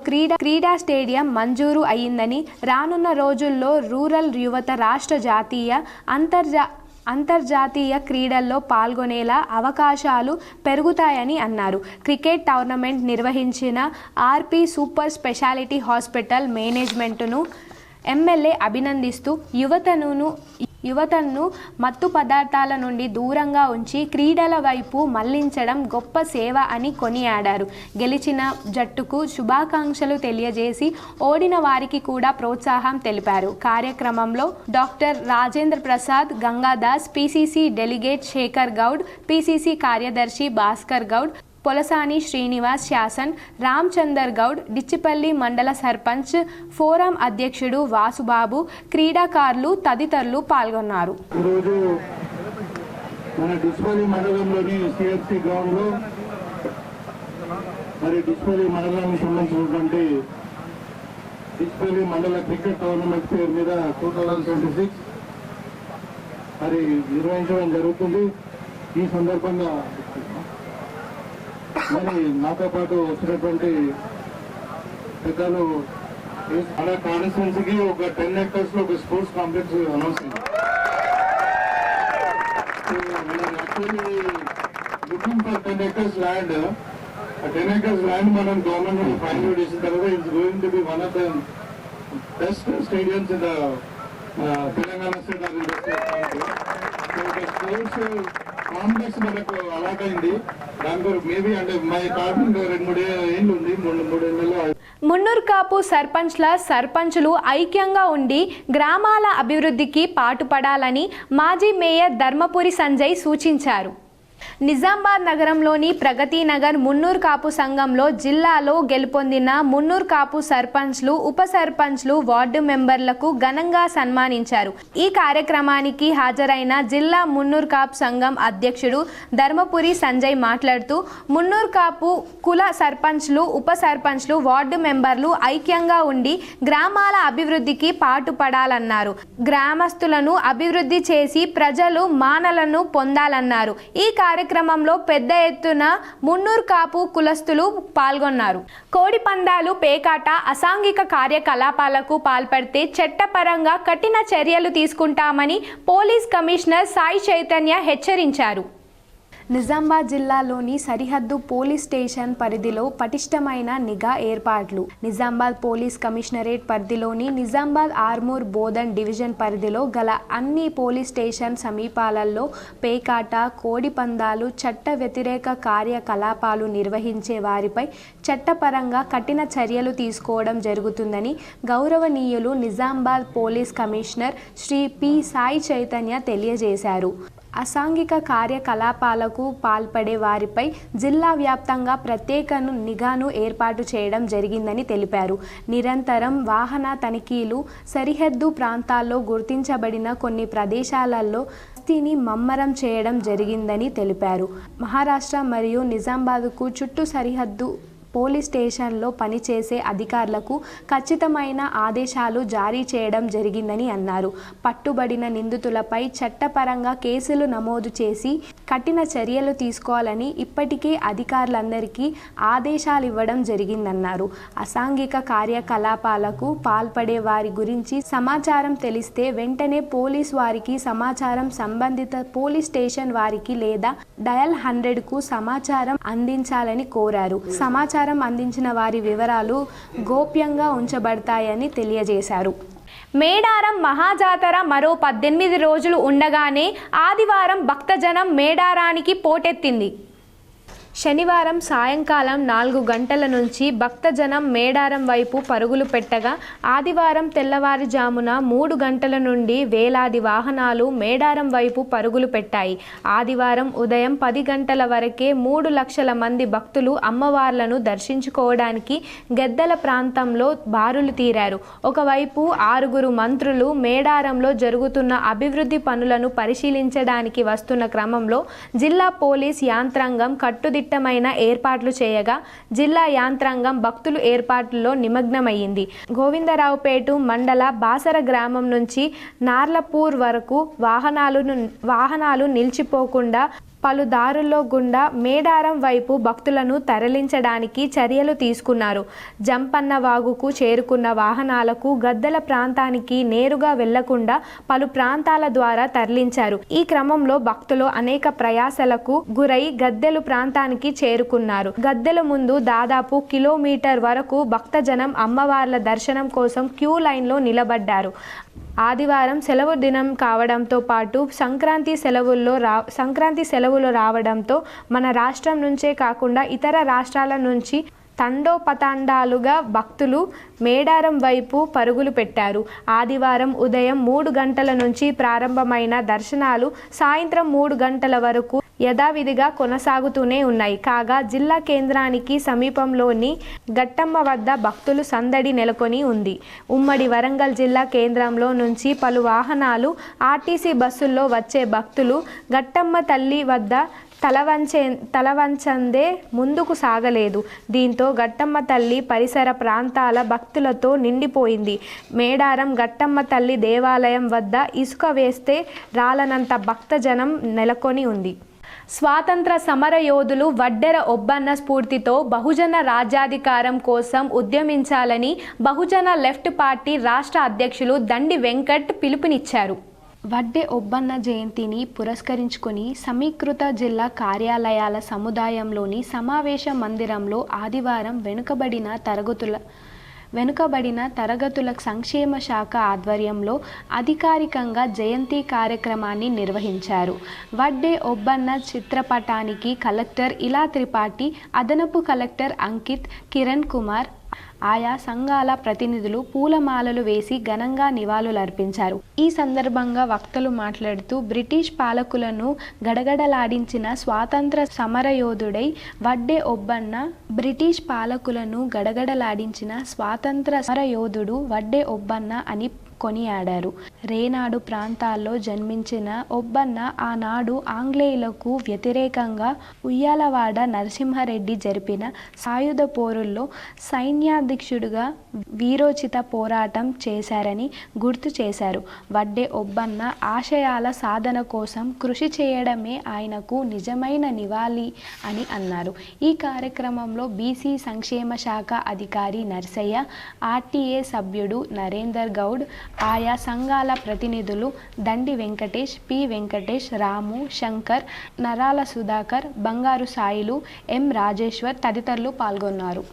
క్రీడా స్టేడియం మంజూరు అయిందని, రానున్న రోజుల్లో రూరల్ యువత రాష్ట్ర జాతీయ అంతర్జాతీయ క్రీడల్లో పాల్గొనేలా అవకాశాలు పెరుగుతాయని అన్నారు. క్రికెట్ టోర్నమెంట్ నిర్వహించిన ఆర్పి సూపర్ స్పెషాలిటీ హాస్పిటల్ మేనేజ్మెంట్ను ఎమ్మెల్యే అభినందిస్తూ యువతను మత్తు పదార్థాల నుండి దూరంగా ఉంచి క్రీడల వైపు మళ్లించడం గొప్ప సేవ అని కొనియాడారు. గెలిచిన జట్టుకు శుభాకాంక్షలు తెలియజేసి ఓడిన వారికి కూడా ప్రోత్సాహం తెలిపారు. కార్యక్రమంలో doctor Rajendra Prasad, Gangadas, PCC delegate Shekar Goud, PCC కార్యదర్శి భాస్కర్ గౌడ్, పొలసాని శ్రీనివాస్, శాసన్ రామచందర్ గౌడ్, డిచ్చిపల్లి మండల సర్పంచ్ ఫోరం అధ్యక్షుడు వాసుబాబు, క్రీడాకారులు తదితరులు పాల్గొన్నారు. ఈరోజు మన డిచ్చిపల్లి మండలంలోని సిఎఫ్సి గ్రౌండ్లో మరి డిస్పల్లి మండలానికి సంబంధించినటువంటి డిస్పల్లి మండల క్రికెట్ టోర్నమెంట్ పేరు మీద 2026 మరి నిర్వహించడం జరుగుతుంది. ఈ సందర్భంగా మరి నాతో పాటు వచ్చినటువంటి పెద్దలు మన కాన్స్టిట్యున్సీకి ఒక 10 acres లో ఒక స్పోర్ట్స్ కాంప్లెక్స్ అనౌన్స్ అయింది. Actually looking for 10 acres land. 10 acres land మనం గవర్నమెంట్ ఫైనల్ చేసిన తర్వాత it's going to be one of the best stadiums in the Telangana state. Sports complex మనకు అలాగైంది. దాని కొరకు మేబీ అంటే మా కాకుండా 2-3 ఏళ్ళు ఉంది, 3 ఏళ్ళలో. మున్నూరు కాపు సర్పంచులు ఐక్యంగా ఉండి గ్రామాల అభివృద్ధికి పాటుపడాలని మాజీ మేయర్ ధర్మపురి సంజయ్ సూచించారు. నిజామాబాద్ నగరంలోని ప్రగతి నగర్ మున్నూరు కాపు సంఘంలో జిల్లాలో గెలుపొందిన మున్నూరు కాపు సర్పంచ్లు, ఉప సర్పంచ్లు, వార్డు మెంబర్లకు ఘనంగా సన్మానించారు. ఈ కార్యక్రమానికి హాజరైన జిల్లా మున్నూరు కాపు సంఘం అధ్యక్షుడు ధర్మపురి సంజయ్ మాట్లాడుతూ మున్నూరు కాపు కుల సర్పంచ్లు, ఉప సర్పంచ్లు, వార్డు మెంబర్లు ఐక్యంగా ఉండి గ్రామాల అభివృద్ధికి పాటుపడాలన్నారు. గ్రామస్తులను అభివృద్ధి చేసి ప్రజలు మానలను పొందాలన్నారు. ఈ కార్యక్రమంలో పెద్ద ఎత్తున మున్నూరు కాపు కులస్తులు పాల్గొన్నారు. కోడి పందాలు, పేకాట, అసాంఘిక కార్యకలాపాలకు పాల్పడితే చట్టపరంగా కఠిన చర్యలు తీసుకుంటామని పోలీస్ కమిషనర్ సాయి చైతన్య హెచ్చరించారు. నిజామాబాద్ జిల్లాలోని సరిహద్దు పోలీస్ స్టేషన్ పరిధిలో పటిష్టమైన నిఘా ఏర్పాట్లు. నిజామాబాద్ పోలీస్ కమిషనరేట్ పరిధిలోని నిజామాబాద్ ఆర్మూర్ బోధన్ డివిజన్ పరిధిలో గల అన్ని పోలీస్ స్టేషన్ సమీపాలలో పేకాట, కోడి పందాలు, చట్ట వ్యతిరేక కార్యకలాపాలు నిర్వహించే వారిపై చట్టపరంగా కఠిన చర్యలు తీసుకోవడం జరుగుతుందని గౌరవనీయులు Nizamabad police commissioner Shri P Sai Chaitanya తెలియజేశారు. అసాంఘిక కార్యకలాపాలకు పాల్పడే వారిపై జిల్లా వ్యాప్తంగా ప్రత్యేక నిఘాను ఏర్పాటు చేయడం జరిగిందని తెలిపారు. నిరంతరం వాహన తనిఖీలు, సరిహద్దు ప్రాంతాల్లో గుర్తించబడిన కొన్ని ప్రదేశాలలో గస్తీని మమ్మరం చేయడం జరిగిందని తెలిపారు. మహారాష్ట్ర మరియు నిజామాబాద్కు చుట్టూ సరిహద్దు పోలీస్ స్టేషన్లో పనిచేసే అధికారులకు ఖచ్చితమైన ఆదేశాలు జారీ చేయడం జరిగిందని అన్నారు. పట్టుబడిన నిందితులపై చట్టపరంగా కేసులు నమోదు చేసి కఠిన చర్యలు తీసుకోవాలని ఇప్పటికే అధికారులందరికీ ఆదేశాలు ఇవ్వడం జరిగిందన్నారు. అసాంఘిక కార్యకలాపాలకు పాల్పడే వారి గురించి సమాచారం తెలిస్తే వెంటనే పోలీస్ వారికి సమాచారం, సంబంధిత పోలీస్ స్టేషన్ వారికి లేదా డయల్ 100కు సమాచారం అందించాలని కోరారు. సమాచారం అందించిన వారి వివరాలు గోప్యంగా ఉంచబడతాయని తెలియజేశారు. మేడారం మహాజాతర మరో 18 రోజులు ఉండగానే ఆదివారం భక్తజనం మేడారానికి పోటెత్తింది. శనివారం సాయంకాలం 4 గంటల నుంచి భక్తజనం మేడారం వైపు పరుగులు పెట్టగా ఆదివారం తెల్లవారుజామున 3 గంటల నుండి వేలాది వాహనాలు మేడారం వైపు పరుగులు పెట్టాయి. ఆదివారం ఉదయం 10 గంటల వరకే 3 లక్షల మంది భక్తులు అమ్మవార్లను దర్శించుకోవడానికి గెద్దల ప్రాంతంలో బారులు తీరారు. ఒకవైపు 6 మంత్రులు మేడారంలో జరుగుతున్న అభివృద్ధి పనులను పరిశీలించడానికి వస్తున్న క్రమంలో జిల్లా పోలీస్ యాంత్రాంగం కట్టుదిట్టమైన ఏర్పాట్లు చేయగా జిల్లా యాంత్రాంగం భక్తులు ఏర్పాట్లలో నిమగ్నమైంది. గోవిందరావుపేట మండల బాసర గ్రామం నుంచి నార్లపూర్ వరకు వాహనాలు నిలిచిపోకుండా పలు దారుల్లో గుండా మేడారం వైపు భక్తులను తరలించడానికి చర్యలు తీసుకున్నారు. జంపన్న వాగుకు చేరుకున్న వాహనాలకు గద్దెల ప్రాంతానికి నేరుగా వెళ్లకుండా పలు ప్రాంతాల ద్వారా తరలించారు. ఈ క్రమంలో భక్తులు అనేక ప్రయాసలకు గురై గద్దెలు ప్రాంతానికి చేరుకున్నారు. గద్దెల ముందు దాదాపు కిలోమీటర్ వరకు భక్తజనం అమ్మవార్ల దర్శనం కోసం క్యూ లైన్లో నిలబడ్డారు. ఆదివారం సెలవు దినం కావడంతో పాటు సంక్రాంతి సెలవులు రావడంతో మన రాష్ట్రం నుంచే కాకుండా ఇతర రాష్ట్రాల నుంచి తండోపతండాలుగా భక్తులు మేడారం వైపు పరుగులు పెట్టారు. ఆదివారం ఉదయం 3 గంటల నుంచి ప్రారంభమైన దర్శనాలు సాయంత్రం 3 గంటల వరకు యథావిధిగా కొనసాగుతూనే ఉన్నాయి. కాగా జిల్లా కేంద్రానికి సమీపంలోని గట్టమ్మ వద్ద భక్తులు సందడి నెలకొని ఉంది. ఉమ్మడి వరంగల్ జిల్లా కేంద్రంలో నుంచి పలు వాహనాలు, ఆర్టీసీ బస్సుల్లో వచ్చే భక్తులు గట్టమ్మ తల్లి వద్ద తలవంచందే ముందుకు సాగలేదు. దీంతో గట్టమ్మ తల్లి పరిసర ప్రాంతాల భక్తులతో నిండిపోయింది. మేడారం గట్టమ్మ తల్లి దేవాలయం వద్ద ఇసుక వేస్తే రాలనంత భక్తజనం నెలకొని ఉంది. స్వాతంత్ర సమర యోధులు వడ్డెర ఒబ్బన్న స్ఫూర్తితో బహుజన రాజ్యాధికారం కోసం ఉద్యమించాలని బహుజన లెఫ్ట్ పార్టీ రాష్ట్ర అధ్యక్షులు దండి వెంకట్ పిలుపునిచ్చారు. వడ్డే ఒబ్బన్న జయంతిని పురస్కరించుకొని సమీకృత జిల్లా కార్యాలయాల సముదాయంలోని సమావేశ మందిరంలో ఆదివారం వెనుకబడిన తరగతుల సంక్షేమ శాఖ ఆధ్వర్యంలో అధికారికంగా జయంతి కార్యక్రమాన్ని నిర్వహించారు. వడ్డే ఒబ్బన్న చిత్రపటానికి కలెక్టర్ ఇలా త్రిపాఠి, అదనపు కలెక్టర్ అంకిత్, కిరణ్ కుమార్, ఆయా సంఘాల ప్రతినిధులు పూలమాలలు వేసి ఘనంగా నివాళులర్పించారు. ఈ సందర్భంగా వక్తలు మాట్లాడుతూ బ్రిటిష్ పాలకులను గడగడలాడించిన స్వాతంత్ర సమరయోధుడై వడ్డే ఒబ్బన్న సమరయోధుడు వడ్డే ఒబ్బన్న అని కొనియాడారు. రేనాడు ప్రాంతాల్లో జన్మించిన ఒబ్బన్న ఆనాడు ఆంగ్లేయులకు వ్యతిరేకంగా ఉయ్యాలవాడ నరసింహారెడ్డి జరిపిన సాయుధ పోరుల్లో సైన్యాధ్యక్షుడిగా వీరోచిత పోరాటం చేశారని గుర్తు చేశారు. వడ్డే ఒబ్బన్న ఆశయాల సాధన కోసం కృషి చేయడమే ఆయనకు నిజమైన నివాళి అని అన్నారు. ఈ కార్యక్రమంలో బీసీ సంక్షేమ శాఖ అధికారి నర్సయ్య, ఆర్టీఏ సభ్యుడు నరేందర్ గౌడ్, ఆయా సంఘాల ప్రతినిధులు దండి వెంకటేష్, పి వెంకటేష్, రాము, శంకర్, నరాల సుధాకర్, బంగారు సాయిలు, ఎం రాజేశ్వర్ తదితరులు పాల్గొన్నారు.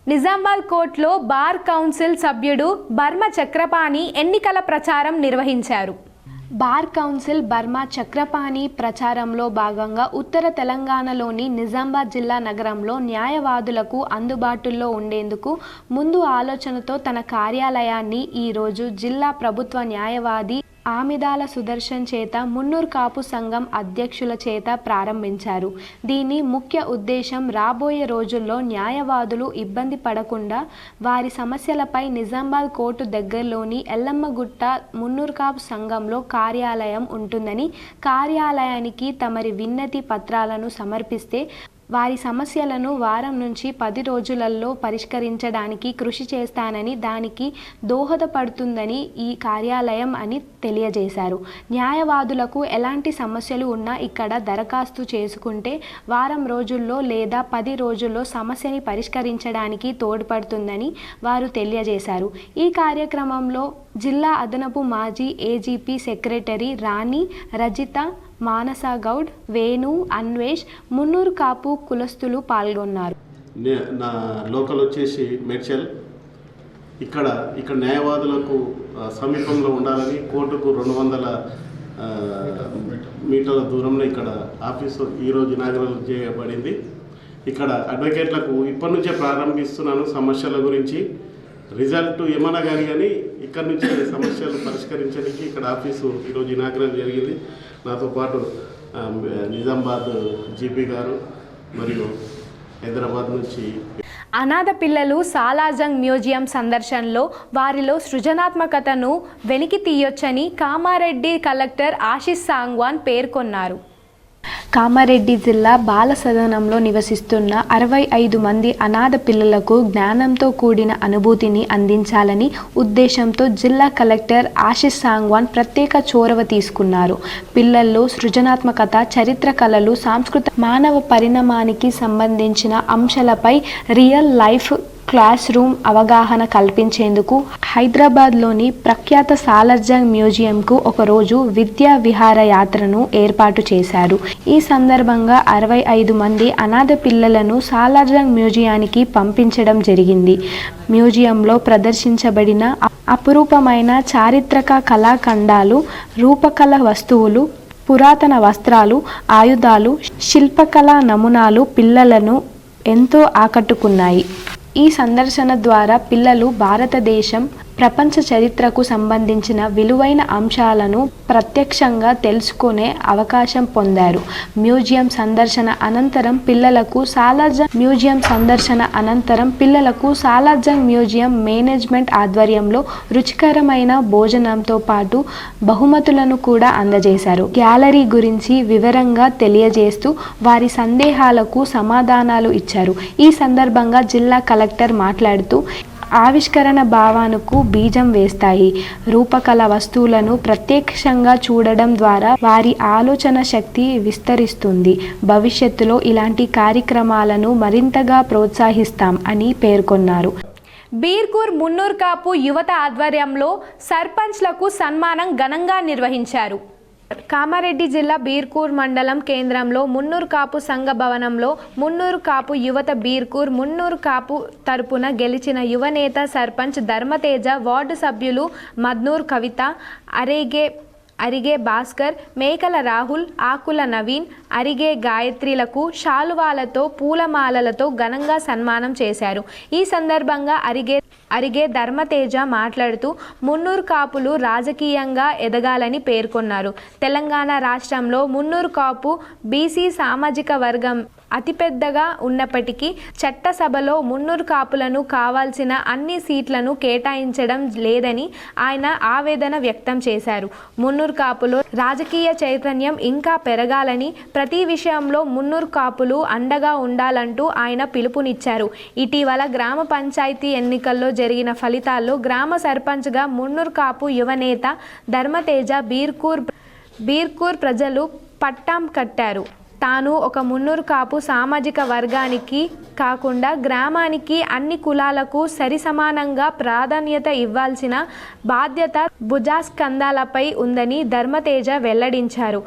నిజామాబాద్ కోర్టులో బార్ కౌన్సిల్ సభ్యుడు బర్మ చక్రపాణి ఎన్నికల ప్రచారం నిర్వహించారు. బార్ కౌన్సిల్ బర్మా చక్రపాణి ప్రచారంలో భాగంగా ఉత్తర తెలంగాణలోని నిజామాబాద్ జిల్లా నగరంలో న్యాయవాదులకు అందుబాటులో ఉండేందుకు ముందు ఆలోచనతో తన కార్యాలయాన్ని ఈరోజు జిల్లా ప్రభుత్వ న్యాయవాది ఆమిదాల సుదర్శన్ చేత మున్నూరు కాపు సంఘం అధ్యక్షుల చేత ప్రారంభించారు. దీని ముఖ్య ఉద్దేశం రాబోయే రోజుల్లో న్యాయవాదులు ఇబ్బంది పడకుండా వారి సమస్యలపై నిజామాబాద్ కోర్టు దగ్గరలోని ఎల్లమ్మగుట్ట మున్నూరు కాపు సంఘంలో కార్యాలయం ఉంటుందని, కార్యాలయానికి తమరి విన్నతి పత్రాలను సమర్పిస్తే వారి సమస్యలను వారం నుంచి 10 రోజులలో పరిష్కరించడానికి కృషి చేస్తానని, దానికి దోహదపడుతుందని ఈ కార్యాలయం అని తెలియజేశారు. న్యాయవాదులకు ఎలాంటి సమస్యలు ఉన్నా ఇక్కడ దరఖాస్తు చేసుకుంటే వారం రోజుల్లో లేదా 10 రోజుల్లో సమస్యని పరిష్కరించడానికి తోడ్పడుతుందని వారు తెలియజేశారు. ఈ కార్యక్రమంలో జిల్లా అదనపు మాజీ ఏజీపీ సెక్రటరీ రాణి, రజిత, మానస గౌడ్, వేణు, అన్వేష్, మున్నూరు కాపు కులస్తులు పాల్గొన్నారు. నా లోకల్ వచ్చేసి మేడ్చల్. ఇక్కడ న్యాయవాదులకు సమీపంలో ఉండాలని కోర్టుకు 200 మీటర్ల దూరంలో ఇక్కడ ఆఫీసు ఈరోజు ఇనాగరేట్ చేయబడింది. ఇక్కడ అడ్వకేట్లకు ఇప్పటి నుంచే ప్రారంభిస్తున్నాను సమస్యల గురించి. రిజల్ట్ ఏమన్నా కానీ ఇక్కడ నుంచి సమస్యలు పరిష్కరించడానికి ఇక్కడ ఆఫీసు ఈరోజు ఇనాగరేట్ జరిగింది. నాతో పాటు నిజామాబాద్ జీపీ గారు మరియు హైదరాబాద్ నుంచి అనాథ పిల్లలు సాలార్జంగ్ మ్యూజియం సందర్శనలో వారిలో సృజనాత్మకతను వెలికి తీయొచ్చని కామారెడ్డి కలెక్టర్ ఆశీష్ సాంగ్వాన్ పేర్కొన్నారు. కామారెడ్డి జిల్లా బాల సదనంలో నివసిస్తున్న 65 మంది అనాథ పిల్లలకు జ్ఞానంతో కూడిన అనుభూతిని అందించాలని ఉద్దేశంతో జిల్లా కలెక్టర్ ఆశీష్ సాంగ్వాన్ ప్రత్యేక చొరవ తీసుకున్నారు. పిల్లల్లో సృజనాత్మకత, చరిత్ర, కళలు, సాంస్కృతిక, మానవ పరిణామానికి సంబంధించిన అంశాలపై రియల్ లైఫ్ క్లాస్ రూమ్ అవగాహన కల్పించేందుకు హైదరాబాద్లోని ప్రఖ్యాత సాలార్జంగ్ మ్యూజియంకు ఒకరోజు విద్యా విహార యాత్రను ఏర్పాటు చేశారు. ఈ సందర్భంగా 65 మంది అనాథ పిల్లలను సాలార్జంగ్ మ్యూజియానికి పంపించడం జరిగింది. మ్యూజియంలో ప్రదర్శించబడిన అపురూపమైన చారిత్రక కళాఖండాలు, రూపకళ వస్తువులు, పురాతన వస్త్రాలు, ఆయుధాలు, శిల్పకళా నమూనాలు పిల్లలను ఎంతో ఆకట్టుకున్నాయి. ఈ సందర్శన ద్వారా పిల్లలు భారతదేశం ప్రపంచ చరిత్రకు సంబంధించిన విలువైన అంశాలను ప్రత్యక్షంగా తెలుసుకునే అవకాశం పొందారు. మ్యూజియం సందర్శన అనంతరం పిల్లలకు సాలార్జంగ్ మ్యూజియం మేనేజ్మెంట్ ఆధ్వర్యంలో రుచికరమైన భోజనంతో పాటు బహుమతులను కూడా అందజేశారు. గ్యాలరీ గురించి వివరంగా తెలియజేస్తూ వారి సందేహాలకు సమాధానాలు ఇచ్చారు. ఈ సందర్భంగా జిల్లా కలెక్టర్ మాట్లాడుతూ ఆవిష్కరణ భావనకు బీజం వేస్తాయి. రూపకళ వస్తువులను ప్రత్యక్షంగా చూడడం ద్వారా వారి ఆలోచన శక్తి విస్తరిస్తుంది. భవిష్యత్తులో ఇలాంటి కార్యక్రమాలను మరింతగా ప్రోత్సహిస్తాం అని పేర్కొన్నారు. బీర్కూర్ మున్నూరు కాపు యువత ఆధ్వర్యంలో సర్పంచ్లకు సన్మానం ఘనంగా నిర్వహించారు. కామారెడ్డి జిల్లా బీర్కూర్ మండలం కేంద్రంలో మున్నూరు కాపు సంఘ భవనంలో మున్నూరు కాపు యువత బీర్కూర్ మున్నూరు కాపు తరపున గెలిచిన యువనేత సర్పంచ్ ధర్మతేజ, వార్డు సభ్యులు మద్నూర్ కవిత, అరిగే భాస్కర్, మేకల రాహుల్, ఆకుల నవీన్, అరిగే గాయత్రిలకు శాలువాలతో పూలమాలలతో ఘనంగా సన్మానం చేశారు. ఈ సందర్భంగా అరిగే ధర్మతేజ మాట్లాడుతూ మున్నూరు కాపులు రాజకీయంగా ఎదగాలని పేర్కొన్నారు. తెలంగాణ రాష్ట్రంలో మున్నూరు కాపు బీసీ సామాజిక వర్గం అతిపెద్దగా ఉన్నప్పటికీ చట్టసభలో మున్నూరు కాపులను కావాల్సిన అన్ని సీట్లను కేటాయించడం లేదని ఆయన ఆవేదన వ్యక్తం చేశారు. మున్నూరు కాపులో రాజకీయ చైతన్యం ఇంకా పెరగాలని, ప్రతి విషయంలో మున్నూరు కాపులు అండగా ఉండాలంటూ ఆయన పిలుపునిచ్చారు. ఇటీవల గ్రామ పంచాయతీ ఎన్నికల్లో జరిగిన ఫలితాల్లో గ్రామ సర్పంచ్గా మున్నూరు కాపు యువనేత ధర్మతేజ బీర్కూర్ ప్రజలు పట్టం కట్టారు. తాను ఒక మున్నూరు కాపు సామాజిక వర్గానికి కాకుండా గ్రామానికి అన్ని కులాలకు సరిసమానంగా ప్రాధాన్యత ఇవ్వాల్సిన బాధ్యత భుజస్కంధాలపై ఉందని ధర్మతేజ వెల్లడించారు.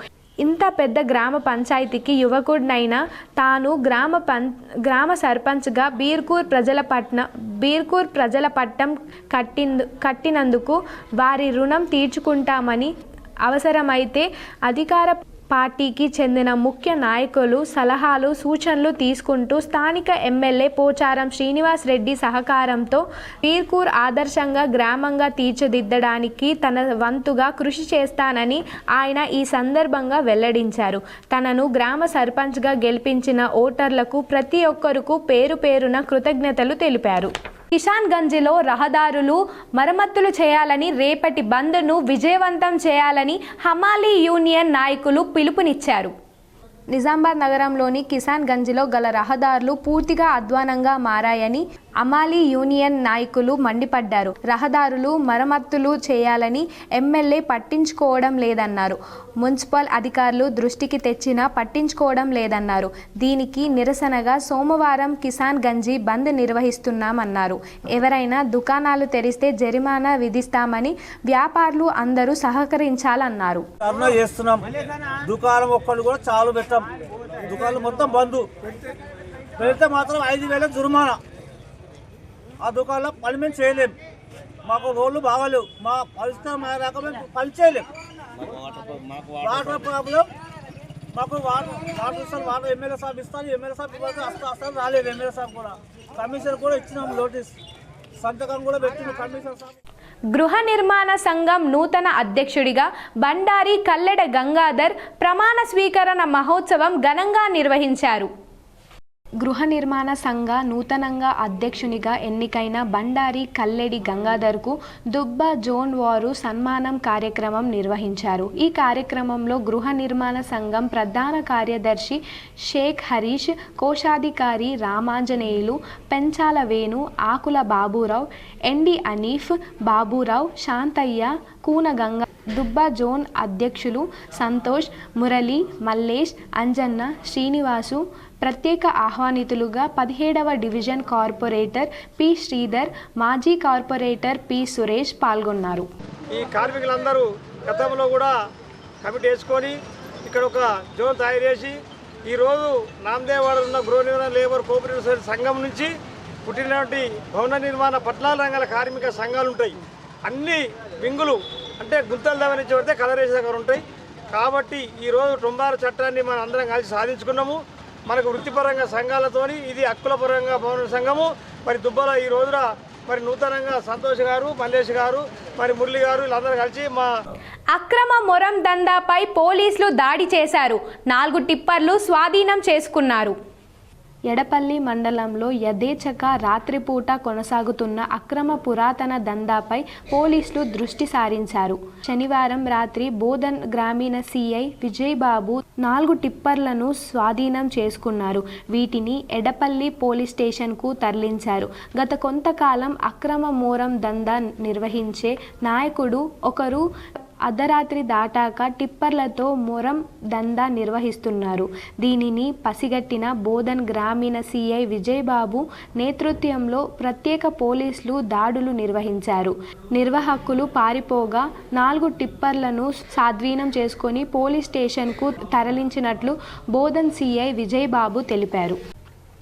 ఇంత పెద్ద గ్రామ పంచాయతీకి యువకుడినైన తాను గ్రామ సర్పంచ్గా బీర్కూర్ ప్రజల పట్టం కట్టినందుకు వారి రుణం తీర్చుకుంటామని, అవసరమైతే అధికార పార్టీకి చెందిన ముఖ్య నాయకులు సలహాలు సూచనలు తీసుకుంటూ స్థానిక ఎమ్మెల్యే పోచారం శ్రీనివాస్ రెడ్డి సహకారంతో బీర్కూర్ ఆదర్శంగా గ్రామంగా తీర్చిదిద్దడానికి తన వంతుగా కృషి చేస్తానని ఆయన ఈ సందర్భంగా వెల్లడించారు. తనను గ్రామ సర్పంచ్గా గెలిపించిన ఓటర్లకు ప్రతి ఒక్కరికి పేరు పేరున కృతజ్ఞతలు తెలిపారు. కిషాన్ గంజ్లో రహదారులు మరమ్మతులు చేయాలని, రేపటి బంద్ను విజయవంతం చేయాలని హమాలీ యూనియన్ నాయకులు పిలుపునిచ్చారు. నిజామాబాద్ నగరంలోని కిసాన్ గంజ్లో గల రహదారులు పూర్తిగా అధ్వానంగా మారాయని హమాలీ యూనియన్ నాయకులు మండిపడ్డారు. రహదారులు మరమ్మతులు చేయాలని ఎమ్మెల్యే పట్టించుకోవడం లేదన్నారు. మున్సిపల్ అధికారులు దృష్టికి తెచ్చినా పట్టించుకోవడం లేదన్నారు. దీనికి నిరసనగా సోమవారం కిసాన్ గంజి బంద్ నిర్వహిస్తున్నామన్నారు. ఎవరైనా దుకాణాలు తెరిస్తే జరిమానా విధిస్తామని వ్యాపారులు అందరూ సహకరించాలన్నారు. దుకాణాలు మొత్తం బంద్ పెడితే మాత్రం 5,000 జుర్మానా. ఆ దుకాణంలో పని మేము చేయలేము. మాకు రోడ్లు బాగాలేవు. మా పరిష్కారం అయ్యాక మేము పని చేయలేము. వాటర్ ప్రాబ్లం మాకు వాటర్ ఎమ్మెల్యే సాబ్ ఇస్తారు. ఎమ్మెల్యే సాబ్ అసలు రాలేదు. ఎమ్మెల్యే సాబ్ కూడా కమిషనర్ కూడా ఇచ్చినాము నోటీస్, సంతకం కూడా పెట్టిన కమిషనర్ సాబ్. గృహ నిర్మాణ సంఘం నూతన అధ్యక్షుడిగా బండారి కల్లెడ గంగాధర్ ప్రమాణ స్వీకరణ మహోత్సవం ఘనంగా నిర్వహించారు. గృహ నిర్మాణ సంఘ నూతనంగా అధ్యక్షునిగా ఎన్నికైన బండారి కల్లెడి గంగాధర్కు దుబ్బ జోన్ వారు సన్మానం కార్యక్రమం నిర్వహించారు. ఈ కార్యక్రమంలో గృహ నిర్మాణ సంఘం ప్రధాన కార్యదర్శి షేక్ హరీష్, కోశాధికారి రామాంజనేయులు, పెంచాల వేణు, ఆకుల బాబురావు, ఎండి అనీఫ్, బాబురావు, శాంతయ్య, కూన గంగా, దుబ్బ జోన్ అధ్యక్షులు సంతోష్, మురళి, మల్లేష్, అంజన్న, శ్రీనివాసు, ప్రత్యేక ఆహ్వానితులుగా 17వ డివిజన్ కార్పొరేటర్ పి శ్రీధర్, మాజీ కార్పొరేటర్ పి సురేష్ పాల్గొన్నారు. ఈ కార్మికులందరూ గతంలో కూడా కమిటీ వేసుకొని ఇక్కడ ఒక జోన్ తయారు చేసి ఈరోజు నామదేవాడ ఉన్న గృహ నిర్మాణ లేబర్ కోఆపరేటివ్ సొసైటీ సంఘం నుంచి పుట్టినటువంటి భవన నిర్మాణ పట్నాల రంగాల కార్మిక సంఘాలు ఉంటాయి. అన్ని వింగులు అంటే గుంతలు దవరించి పడితే కలరేసి దగ్గర ఉంటాయి. కాబట్టి ఈరోజు 96 చట్టాన్ని మనం అందరం కలిసి సాధించుకున్నాము. మనకు వృత్తిపరంగా సంఘాలతోని ఇది హక్కుల పరంగా భవన సంఘము. మరి దుబ్బలో ఈ రోజున మరి నూతనంగా సంతోష్ గారు, మల్లేష్ గారు, మరి మురళి గారు వీళ్ళందరూ కలిసి మా అక్రమ మొరం దందాపై పోలీసులు దాడి చేశారు. 4 టిప్పర్లు స్వాధీనం చేసుకున్నారు. ఎడపల్లి మండలంలో యథేచ్ఛగా రాత్రిపూట కొనసాగుతున్న అక్రమ పురాతన దందాపై పోలీసులు దృష్టి సారించారు. శనివారం రాత్రి బోధన్ గ్రామీణ సిఐ విజయ్ బాబు 4 టిప్పర్లను స్వాధీనం చేసుకున్నారు. వీటిని ఎడపల్లి పోలీస్ స్టేషన్కు తరలించారు. గత కొంతకాలం అక్రమ మోరం దందా నిర్వహించే నాయకుడు ఒకరు అర్ధరాత్రి దాటాక టిప్పర్లతో మొరం దందా నిర్వహిస్తున్నారు. దీనిని పసిగట్టిన బోధన్ గ్రామీణ సిఐ విజయబాబు నేతృత్వంలో ప్రత్యేక పోలీసులు దాడులు నిర్వహించారు. నిర్వాహకులు పారిపోగా 4 టిప్పర్లను స్వాధీనం చేసుకొని పోలీస్ స్టేషన్కు తరలించినట్లు బోధన్ సిఐ విజయబాబు తెలిపారు.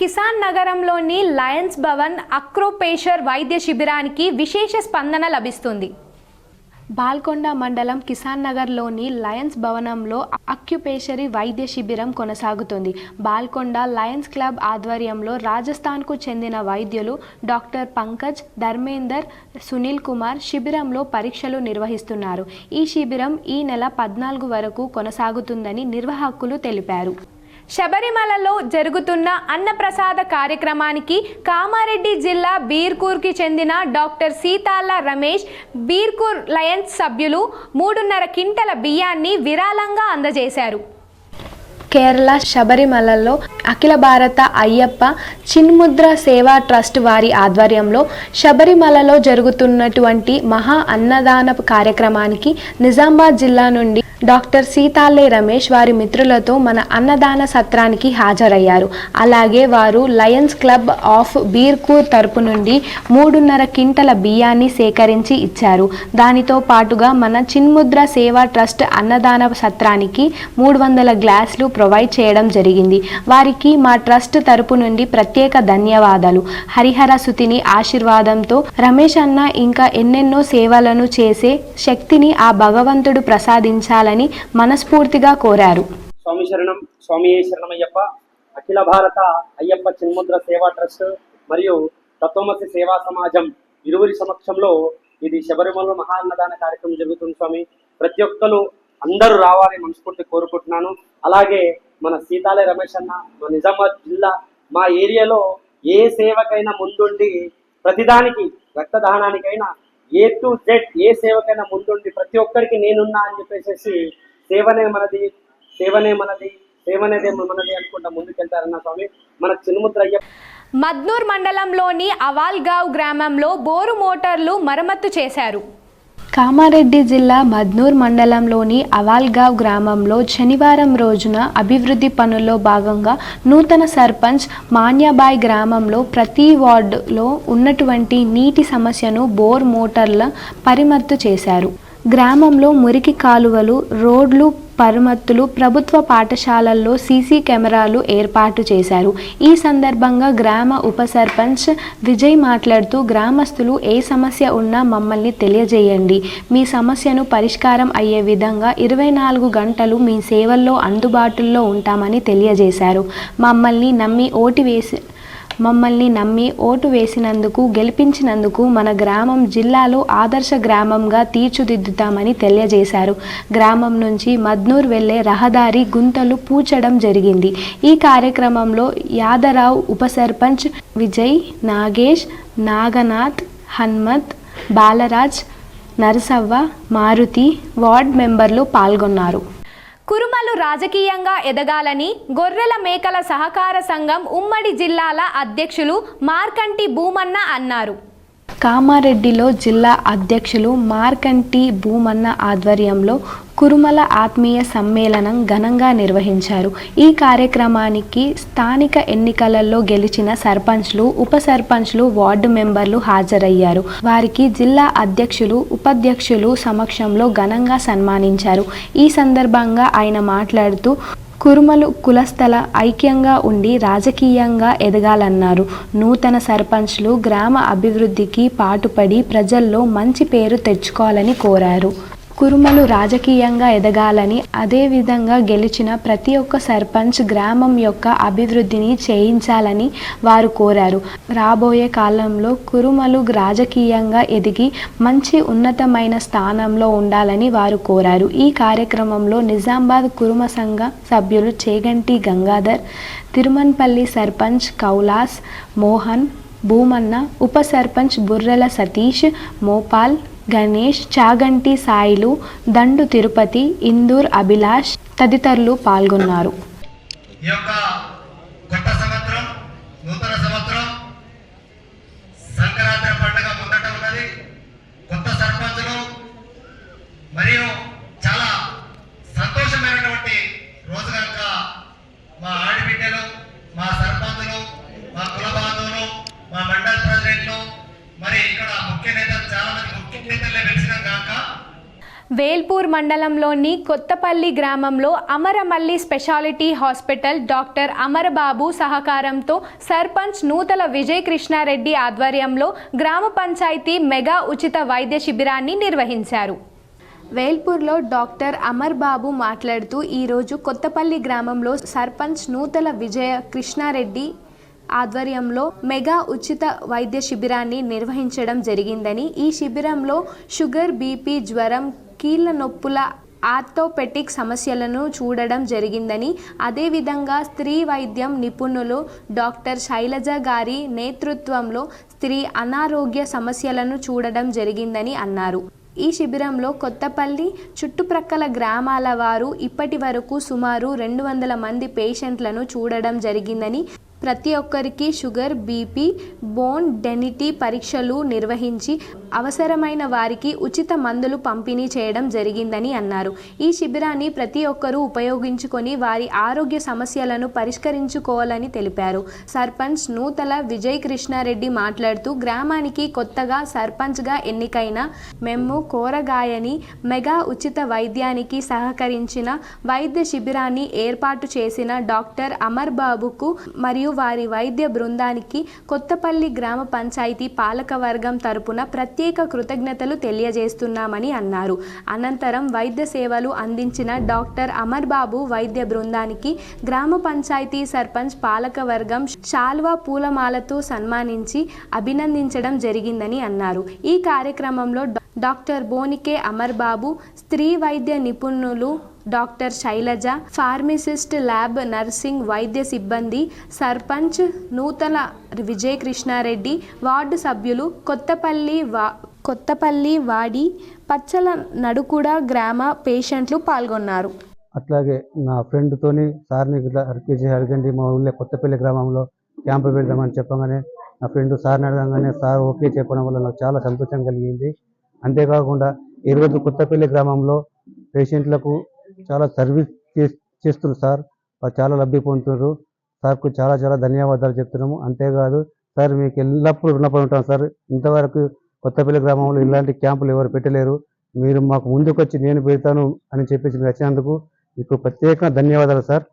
కిసాన్ నగరంలోని లయన్స్ భవన్ అక్రోపేషర్ వైద్య శిబిరానికి విశేష స్పందన లభిస్తుంది. బాల్కొండ మండలం కిసాన్ నగర్లోని లయన్స్ భవనంలో అక్యుపేషరీ వైద్య శిబిరం కొనసాగుతుంది. బాల్కొండ లయన్స్ క్లబ్ ఆధ్వర్యంలో రాజస్థాన్కు చెందిన వైద్యులు డాక్టర్ పంకజ్, ధర్మేందర్, సునీల్ కుమార్ శిబిరంలో పరీక్షలు నిర్వహిస్తున్నారు. ఈ శిబిరం ఈ నెల 14 వరకు కొనసాగుతుందని నిర్వాహకులు తెలిపారు. శబరిమలలో జరుగుతున్న అన్నప్రసాద కార్యక్రమానికి కామారెడ్డి జిల్లా బీర్కూర్కి చెందిన డాక్టర్ సీతాల రమేష్, బీర్కూర్ లయన్స్ సభ్యులు 3.5 క్వింటల బియ్యాన్ని విరాళంగా అందజేశారు. కేరళ శబరిమలలో అఖిల భారత అయ్యప్ప చిన్ముద్ర సేవా ట్రస్ట్ వారి ఆధ్వర్యంలో శబరిమలలో జరుగుతున్నటువంటి మహా అన్నదాన కార్యక్రమానికి నిజామాబాద్ జిల్లా నుండి డాక్టర్ సీతాలే రమేష్ వారి మిత్రులతో మన అన్నదాన సత్రానికి హాజరయ్యారు. అలాగే వారు లయన్స్ క్లబ్ ఆఫ్ బీర్కూర్ తరపు నుండి 3.5 క్వింటల బియ్యాన్ని సేకరించి ఇచ్చారు. దానితో పాటుగా మన చిన్ముద్ర సేవా ట్రస్ట్ అన్నదాన సత్రానికి 300 గ్లాసులు ప్రొవైడ్ చేయడం జరిగింది. వారికి మా ట్రస్ట్ తరపు నుండి ప్రత్యేక ధన్యవాదాలు. హరిహర సుతిని ఆశీర్వాదంతో రమేష్ అన్న ఇంకా ఎన్నెన్నో సేవలను చేసే శక్తిని ఆ భగవంతుడు ప్రసాదించాలని మనస్ఫూర్తిగా కోరారు. స్వామి శరణం, స్వామి శరణమయ్యప్ప. అఖిల భారత అయ్యప్ప చిన్ముద్ర సేవా ట్రస్ట్ మరియు తత్వమసి సేవా సమాజం ఇరువురి సమక్షంలో ఇది శబరిమల మహా అన్నదాన కార్యక్రమం జరుగుతుంది. స్వామి ప్రతి ఒక్కరు అందరూ రావాలని మనస్ఫూర్తి కోరుకుంటున్నాను. అలాగే మన సీతాలే రమేష్ అన్న మా నిజామాబాద్ జిల్లా మా ఏరియాలో ఏ సేవకైనా ముందుండి ప్రతిదానికి రక్తదానానికైనా A to Z ఏ సేవకైనా ముందుండి ప్రతి ఒక్కరికి నేనున్నా అని చెప్పేసి సేవనే మనది, సేవనే మనది, సేవనేదే మనది అనుకుంటా ముందుకెళ్తారన్న స్వామి. మన చిన్ముద్ర అయ్యప్ప మద్నూర్ మండలంలోని అవాల్గావ్ గ్రామంలో బోరు మోటార్లు మరమ్మతు చేశారు. కామారెడ్డి జిల్లా మద్నూర్ మండలంలోని అవాల్గావ్ గ్రామంలో శనివారం రోజున అభివృద్ధి పనుల్లో భాగంగా నూతన సర్పంచ్ మాన్యాబాయ్ గ్రామంలో ప్రతి వార్డులో ఉన్నటువంటి నీటి సమస్యను బోర్ మోటార్ల మరమ్మతు చేశారు. గ్రామంలో మురికి కాలువలు, రోడ్లు మరమ్మతులు, ప్రభుత్వ పాఠశాలల్లో సీసీ కెమెరాలు ఏర్పాటు చేశారు. ఈ సందర్భంగా గ్రామ ఉప సర్పంచ్ విజయ్ మాట్లాడుతూ గ్రామస్తులు ఏ సమస్య ఉన్నా మమ్మల్ని తెలియజేయండి, మీ సమస్యను పరిష్కారం అయ్యే విధంగా 24 గంటలు మీ సేవల్లో అందుబాటులో ఉంటామని తెలియజేశారు. మమ్మల్ని నమ్మి ఓటు వేసినందుకు, గెలిపించినందుకు మన గ్రామం జిల్లాలో ఆదర్శ గ్రామంగా తీర్చిదిద్దుతామని తెలియజేశారు. గ్రామం నుంచి మద్నూర్ వెళ్లే రహదారి గుంతలు పూడ్చడం జరిగింది. ఈ కార్యక్రమంలో యాదరావు, ఉప సర్పంచ్ విజయ్, నాగేష్, నాగనాథ్, హన్మత్, బాలరాజ్, నరసవ్వ, మారుతి, వార్డ్ మెంబర్లు పాల్గొన్నారు. కురుమలు రాజకీయంగా ఎదగాలని గొర్రెల మేకల సహకార సంఘం ఉమ్మడి జిల్లాల అధ్యక్షులు మార్కంటి భూమన్న అన్నారు. కామారెడ్డిలో జిల్లా అధ్యక్షులు మార్కంటి భూమన్న ఆధ్వర్యంలో కురుమల ఆత్మీయ సమ్మేళనం ఘనంగా నిర్వహించారు. ఈ కార్యక్రమానికి స్థానిక ఎన్నికలలో గెలిచిన సర్పంచ్లు, ఉప సర్పంచ్లు, వార్డు మెంబర్లు హాజరయ్యారు. వారికి జిల్లా అధ్యక్షులు, ఉపాధ్యక్షులు సమక్షంలో ఘనంగా సన్మానించారు. ఈ సందర్భంగా ఆయన మాట్లాడుతూ కురుమలు కులస్థల ఐక్యంగా ఉండి రాజకీయంగా ఎదగాలన్నారు. నూతన సర్పంచ్లు గ్రామ అభివృద్ధికి పాటుపడి ప్రజల్లో మంచి పేరు తెచ్చుకోవాలని కోరారు. కురుమలు రాజకీయంగా ఎదగాలని, అదేవిధంగా గెలిచిన ప్రతి ఒక్క సర్పంచ్ గ్రామం యొక్క అభివృద్ధిని చేయించాలని వారు కోరారు. రాబోయే కాలంలో కురుమలు రాజకీయంగా ఎదిగి మంచి ఉన్నతమైన స్థానంలో ఉండాలని వారు కోరారు. ఈ కార్యక్రమంలో నిజామాబాద్ కురుమ సంఘ సభ్యులు చేగంటి గంగాధర్, తిరుమన్పల్లి సర్పంచ్ కౌలాస్ మోహన్, భూమన్న, ఉప సర్పంచ్ బుర్రెల సతీష్, మోపాల్ గణేష్, చాగంటి సాయిలు, దండు తిరుపతి, ఇందూర్ అభిలాష్ తదితరులు పాల్గొన్నారు. ఈ యొక్క కొత్త సంవత్సరం, నూతన సంవత్సరం, సంక్రాంతి పండుగ ముందట ఉన్నది. కొత్త సర్పంచులు మరియు చాలా సంతోషమైనటువంటి రోజు కనుక మా ఆడబిడ్డలు, మా సర్పంచులు, మా కుల బాంధవులు, మా మండల ప్రెసిడెంట్లు, మరి ఇక్కడ ముఖ్య నేతలు చాలా మంది ముఖ్య నేతలే వెలిసినాం కాక వేల్పూర్ మండలంలోని కొత్తపల్లి గ్రామంలో అమరమల్లి స్పెషాలిటీ హాస్పిటల్ డాక్టర్ అమరబాబు సహకారంతో సర్పంచ్ నూతల విజయ్ కృష్ణారెడ్డి ఆధ్వర్యంలో గ్రామ పంచాయతీ మెగా ఉచిత వైద్య శిబిరాన్ని నిర్వహించారు. వేల్పూర్లో డాక్టర్ అమర్ బాబు మాట్లాడుతూ ఈరోజు కొత్తపల్లి గ్రామంలో సర్పంచ్ నూతల విజయ కృష్ణారెడ్డి ఆధ్వర్యంలో మెగా ఉచిత వైద్య శిబిరాన్ని నిర్వహించడం జరిగిందని, ఈ శిబిరంలో షుగర్, బీపీ, జ్వరం, కీళ్ళ నొప్పుల, ఆర్థోపెటిక్ సమస్యలను చూడడం జరిగిందని, అదేవిధంగా స్త్రీ వైద్యం నిపుణులు డాక్టర్ శైలజ గారి నేతృత్వంలో స్త్రీ అనారోగ్య సమస్యలను చూడడం జరిగిందని అన్నారు. ఈ శిబిరంలో కొత్తపల్లి చుట్టుప్రక్కల గ్రామాల వారు ఇప్పటి వరకు సుమారు 200 మంది పేషెంట్లను చూడడం జరిగిందని, ప్రతి ఒక్కరికి షుగర్, బీపీ, బోన్ డెన్సిటీ పరీక్షలు నిర్వహించి అవసరమైన వారికి ఉచిత మందులు పంపిణీ చేయడం జరిగిందని అన్నారు. ఈ శిబిరాన్ని ప్రతి ఒక్కరూ ఉపయోగించుకొని వారి ఆరోగ్య సమస్యలను పరిష్కరించుకోవాలని తెలిపారు. సర్పంచ్ నూతల విజయ్ కృష్ణారెడ్డి మాట్లాడుతూ గ్రామానికి కొత్తగా సర్పంచ్గా ఎన్నికైన మేము కోరగాయని మెగా ఉచిత వైద్యానికి సహకరించిన వైద్య శిబిరాన్ని ఏర్పాటు చేసిన డాక్టర్ అమర్ బాబుకు మరియు వారి వైద్య బృందానికి కొత్తపల్లి గ్రామ పంచాయతీ పాలకవర్గం తరపున ప్రత్యేక కృతజ్ఞతలు తెలియజేస్తున్నామని అన్నారు. అనంతరం వైద్య సేవలు అందించిన డాక్టర్ అమర్ బాబు వైద్య బృందానికి గ్రామ పంచాయతీ సర్పంచ్ పాలకవర్గం శాల్వా పూలమాలతో సన్మానించి అభినందించడం జరిగిందని అన్నారు. ఈ కార్యక్రమంలో డాక్టర్ బోనికే అమర్ బాబు, స్త్రీ వైద్య నిపుణులు doctor Sailaja, pharmacist, lab nursing వైద్య సిబ్బంది, సర్పంచ్ నూతల విజయ్ కృష్ణారెడ్డి, వార్డు సభ్యులు, కొత్తపల్లి వాడి, పచ్చల నడుకుడ గ్రామ పేషెంట్లు పాల్గొన్నారు. అట్లాగే నా ఫ్రెండ్తోని సార్ని రిక్వెస్ట్ అడగండి, మా ఊళ్ళో కొత్తపల్లి గ్రామంలో క్యాంపు పెడదామని చెప్పగానే నా ఫ్రెండ్ సార్ని అడగంగానే సార్ ఓకే చెప్పడం వల్ల నాకు చాలా సంతోషం కలిగింది. అంతేకాకుండా ఈరోజు కొత్తపల్లి గ్రామంలో పేషెంట్లకు చాలా సర్వీస్ చేస్తున్నారు సార్, చాలా లబ్ధి పొందుతున్నారు. సార్కు చాలా చాలా ధన్యవాదాలు చెప్తున్నాము. అంతేకాదు సార్ మీకు ఎల్లప్పుడూ రుణపడి ఉంటాం సార్. ఇంతవరకు కొత్తపల్లి గ్రామంలో ఇలాంటి క్యాంపులు ఎవరు పెట్టలేరు, మీరు మాకు ముందుకు వచ్చి నేను పెడతాను అని చెప్పేసి మీరు వచ్చినందుకు మీకు ప్రత్యేక ధన్యవాదాలు సార్.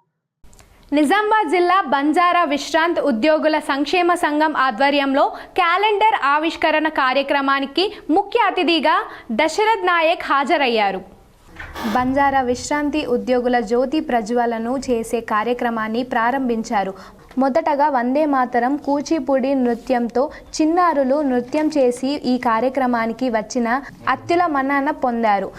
నిజామాబాద్ జిల్లా బంజారా విశ్రాంత్ ఉద్యోగుల సంక్షేమ సంఘం ఆధ్వర్యంలో క్యాలెండర్ ఆవిష్కరణ కార్యక్రమానికి ముఖ్య అతిథిగా దశరథ్ నాయక్ హాజరయ్యారు. బంజారా విశ్రాంతి ఉద్యోగుల జ్యోతి ప్రజ్వలను చేసే కార్యక్రమాన్ని ప్రారంభించారు. మొదటగా వందే మాతరం కూచిపూడి నృత్యంతో చిన్నారులు నృత్యం చేసి ఈ కార్యక్రమానికి వచ్చిన అత్యుల మన్నన పొందారు.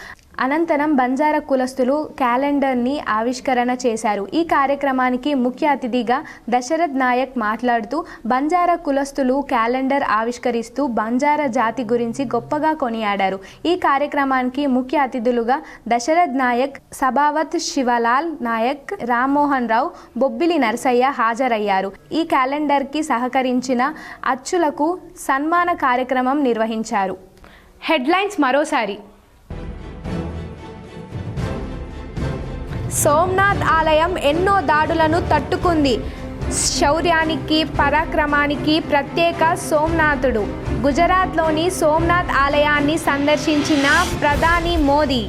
అనంతరం బంజారా కులస్తులు క్యాలెండర్ని ఆవిష్కరణ చేశారు. ఈ కార్యక్రమానికి ముఖ్య అతిథిగా దశరథ్ నాయక్ మాట్లాడుతూ బంజారా కులస్తులు క్యాలెండర్ ఆవిష్కరిస్తూ బంజారా జాతి గురించి గొప్పగా కొనియాడారు. ఈ కార్యక్రమానికి ముఖ్య అతిథులుగా దశరథ్ నాయక్, సభావత్ శివలాల్ నాయక్, రామ్మోహన్ రావు, బొబ్బిలి నరసయ్య హాజరయ్యారు. ఈ క్యాలెండర్కి సహకరించిన అచ్చులకు సన్మాన కార్యక్రమం నిర్వహించారు. హెడ్లైన్స్ మరోసారి. సోమనాథ్ ఆలయం ఎన్నో దాడులను తట్టుకుంది. శౌర్యానికి, పరాక్రమానికి ప్రత్యేక సోమనాథుడు. గుజరాత్లోని సోమనాథ్ ఆలయాన్ని సందర్శించిన ప్రధాని మోదీ.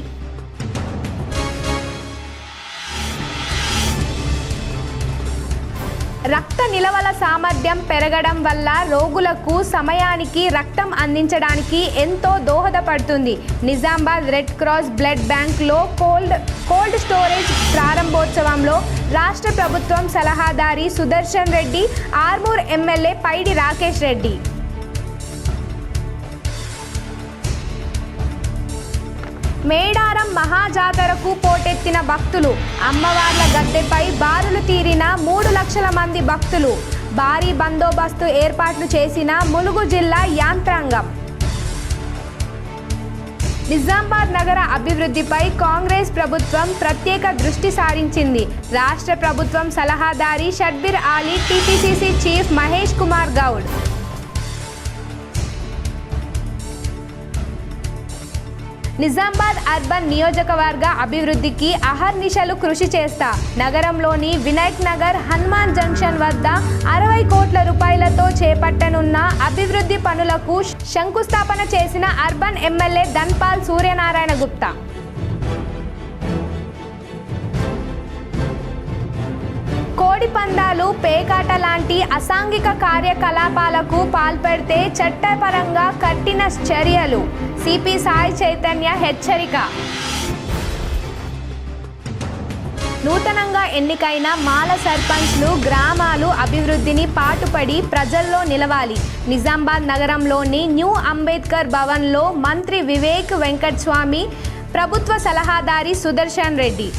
రక్త నిలవల సామర్థ్యం పెరగడం వల్ల రోగులకు సమయానికి రక్తం అందించడానికి ఎంతో దోహదపడుతుంది. నిజామాబాద్ రెడ్ క్రాస్ బ్లడ్ బ్యాంక్లో కోల్డ్ స్టోరేజ్ ప్రారంభోత్సవంలో రాష్ట్ర ప్రభుత్వం సలహాదారి సుదర్శన్ రెడ్డి, ఆర్మూర్ ఎమ్మెల్యే పైడి రాకేష్ రెడ్డి. మేడారం మహాజాతరకు పోటెత్తిన భక్తులు, అమ్మవార్ల గద్దెపై బారులు తీరిన 3 లక్షల మంది భక్తులు, భారీ బందోబస్తు ఏర్పాట్లు చేసిన ములుగు జిల్లా యాంత్రాంగం. నిజామాబాద్ నగర అభివృద్ధిపై కాంగ్రెస్ ప్రభుత్వం ప్రత్యేక దృష్టి సారించింది. రాష్ట్ర ప్రభుత్వం సలహాదారి Shabbir Ali, TPCC chief Mahesh Kumar Goud. Nizamabad urban నియోజకవర్గ అభివృద్ధికి అహర్నిశలు కృషి చేస్తా. నగరంలోని వినాయక్ నగర్, హనుమాన్ జంక్షన్ వద్ద 60 కోట్ల రూపాయలతో చేపట్టనున్న అభివృద్ధి పనులకు శంకుస్థాపన చేసిన అర్బన్ ఎమ్మెల్యే ధన్పాల్ సూర్యనారాయణ గుప్తా. కోడి పందాలు, పేకాట లాంటి అసాంఘిక కార్యకలాపాలకు పాల్పడితే చట్టపరంగా కఠిన చర్యలు. సిపి సాయి చైతన్య హెచ్చరిక. నూతనంగా ఎన్నికైన మాల సర్పంచ్లు గ్రామాలు అభివృద్ధిని పాటుపడి ప్రజల్లో నిలవాలి. నిజామాబాద్ నగరంలోని న్యూ అంబేద్కర్ భవన్లో మంత్రి వివేక్ వెంకటస్వామి, ప్రభుత్వ సలహాదారి సుదర్శన్ రెడ్డి.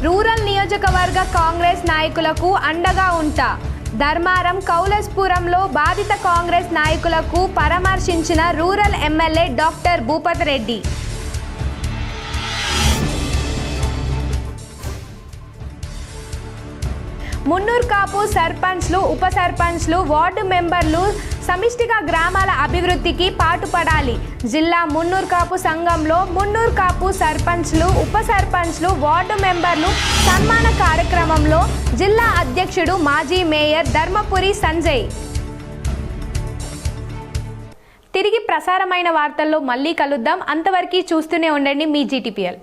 రూరల్ నియోజకవర్గ కాంగ్రెస్ నాయకులకు అండగా ఉంటా. ధర్మారం కౌలస్పురంలో బాధిత కాంగ్రెస్ నాయకులకు పరామర్శించిన rural MLA doctor Bhupat Reddy. Munnur Kapu సర్పంచ్లు, ఉప సర్పంచ్లు, వార్డు మెంబర్లు సమిష్టిగా గ్రామాల అభివృద్ధికి పాటుపడాలి. జిల్లా మున్నూరు కాపు సంఘంలో మున్నూరు కాపు సర్పంచ్లు, ఉప సర్పంచ్లు, వార్డు మెంబర్లు సన్మాన కార్యక్రమంలో జిల్లా అధ్యక్షుడు మాజీ మేయర్ ధర్మపురి సంజయ్. తిరిగి ప్రసారమైన వార్తల్లో మళ్ళీ కలుద్దాం. అంతవరకు చూస్తూనే ఉండండి మీ GTPL.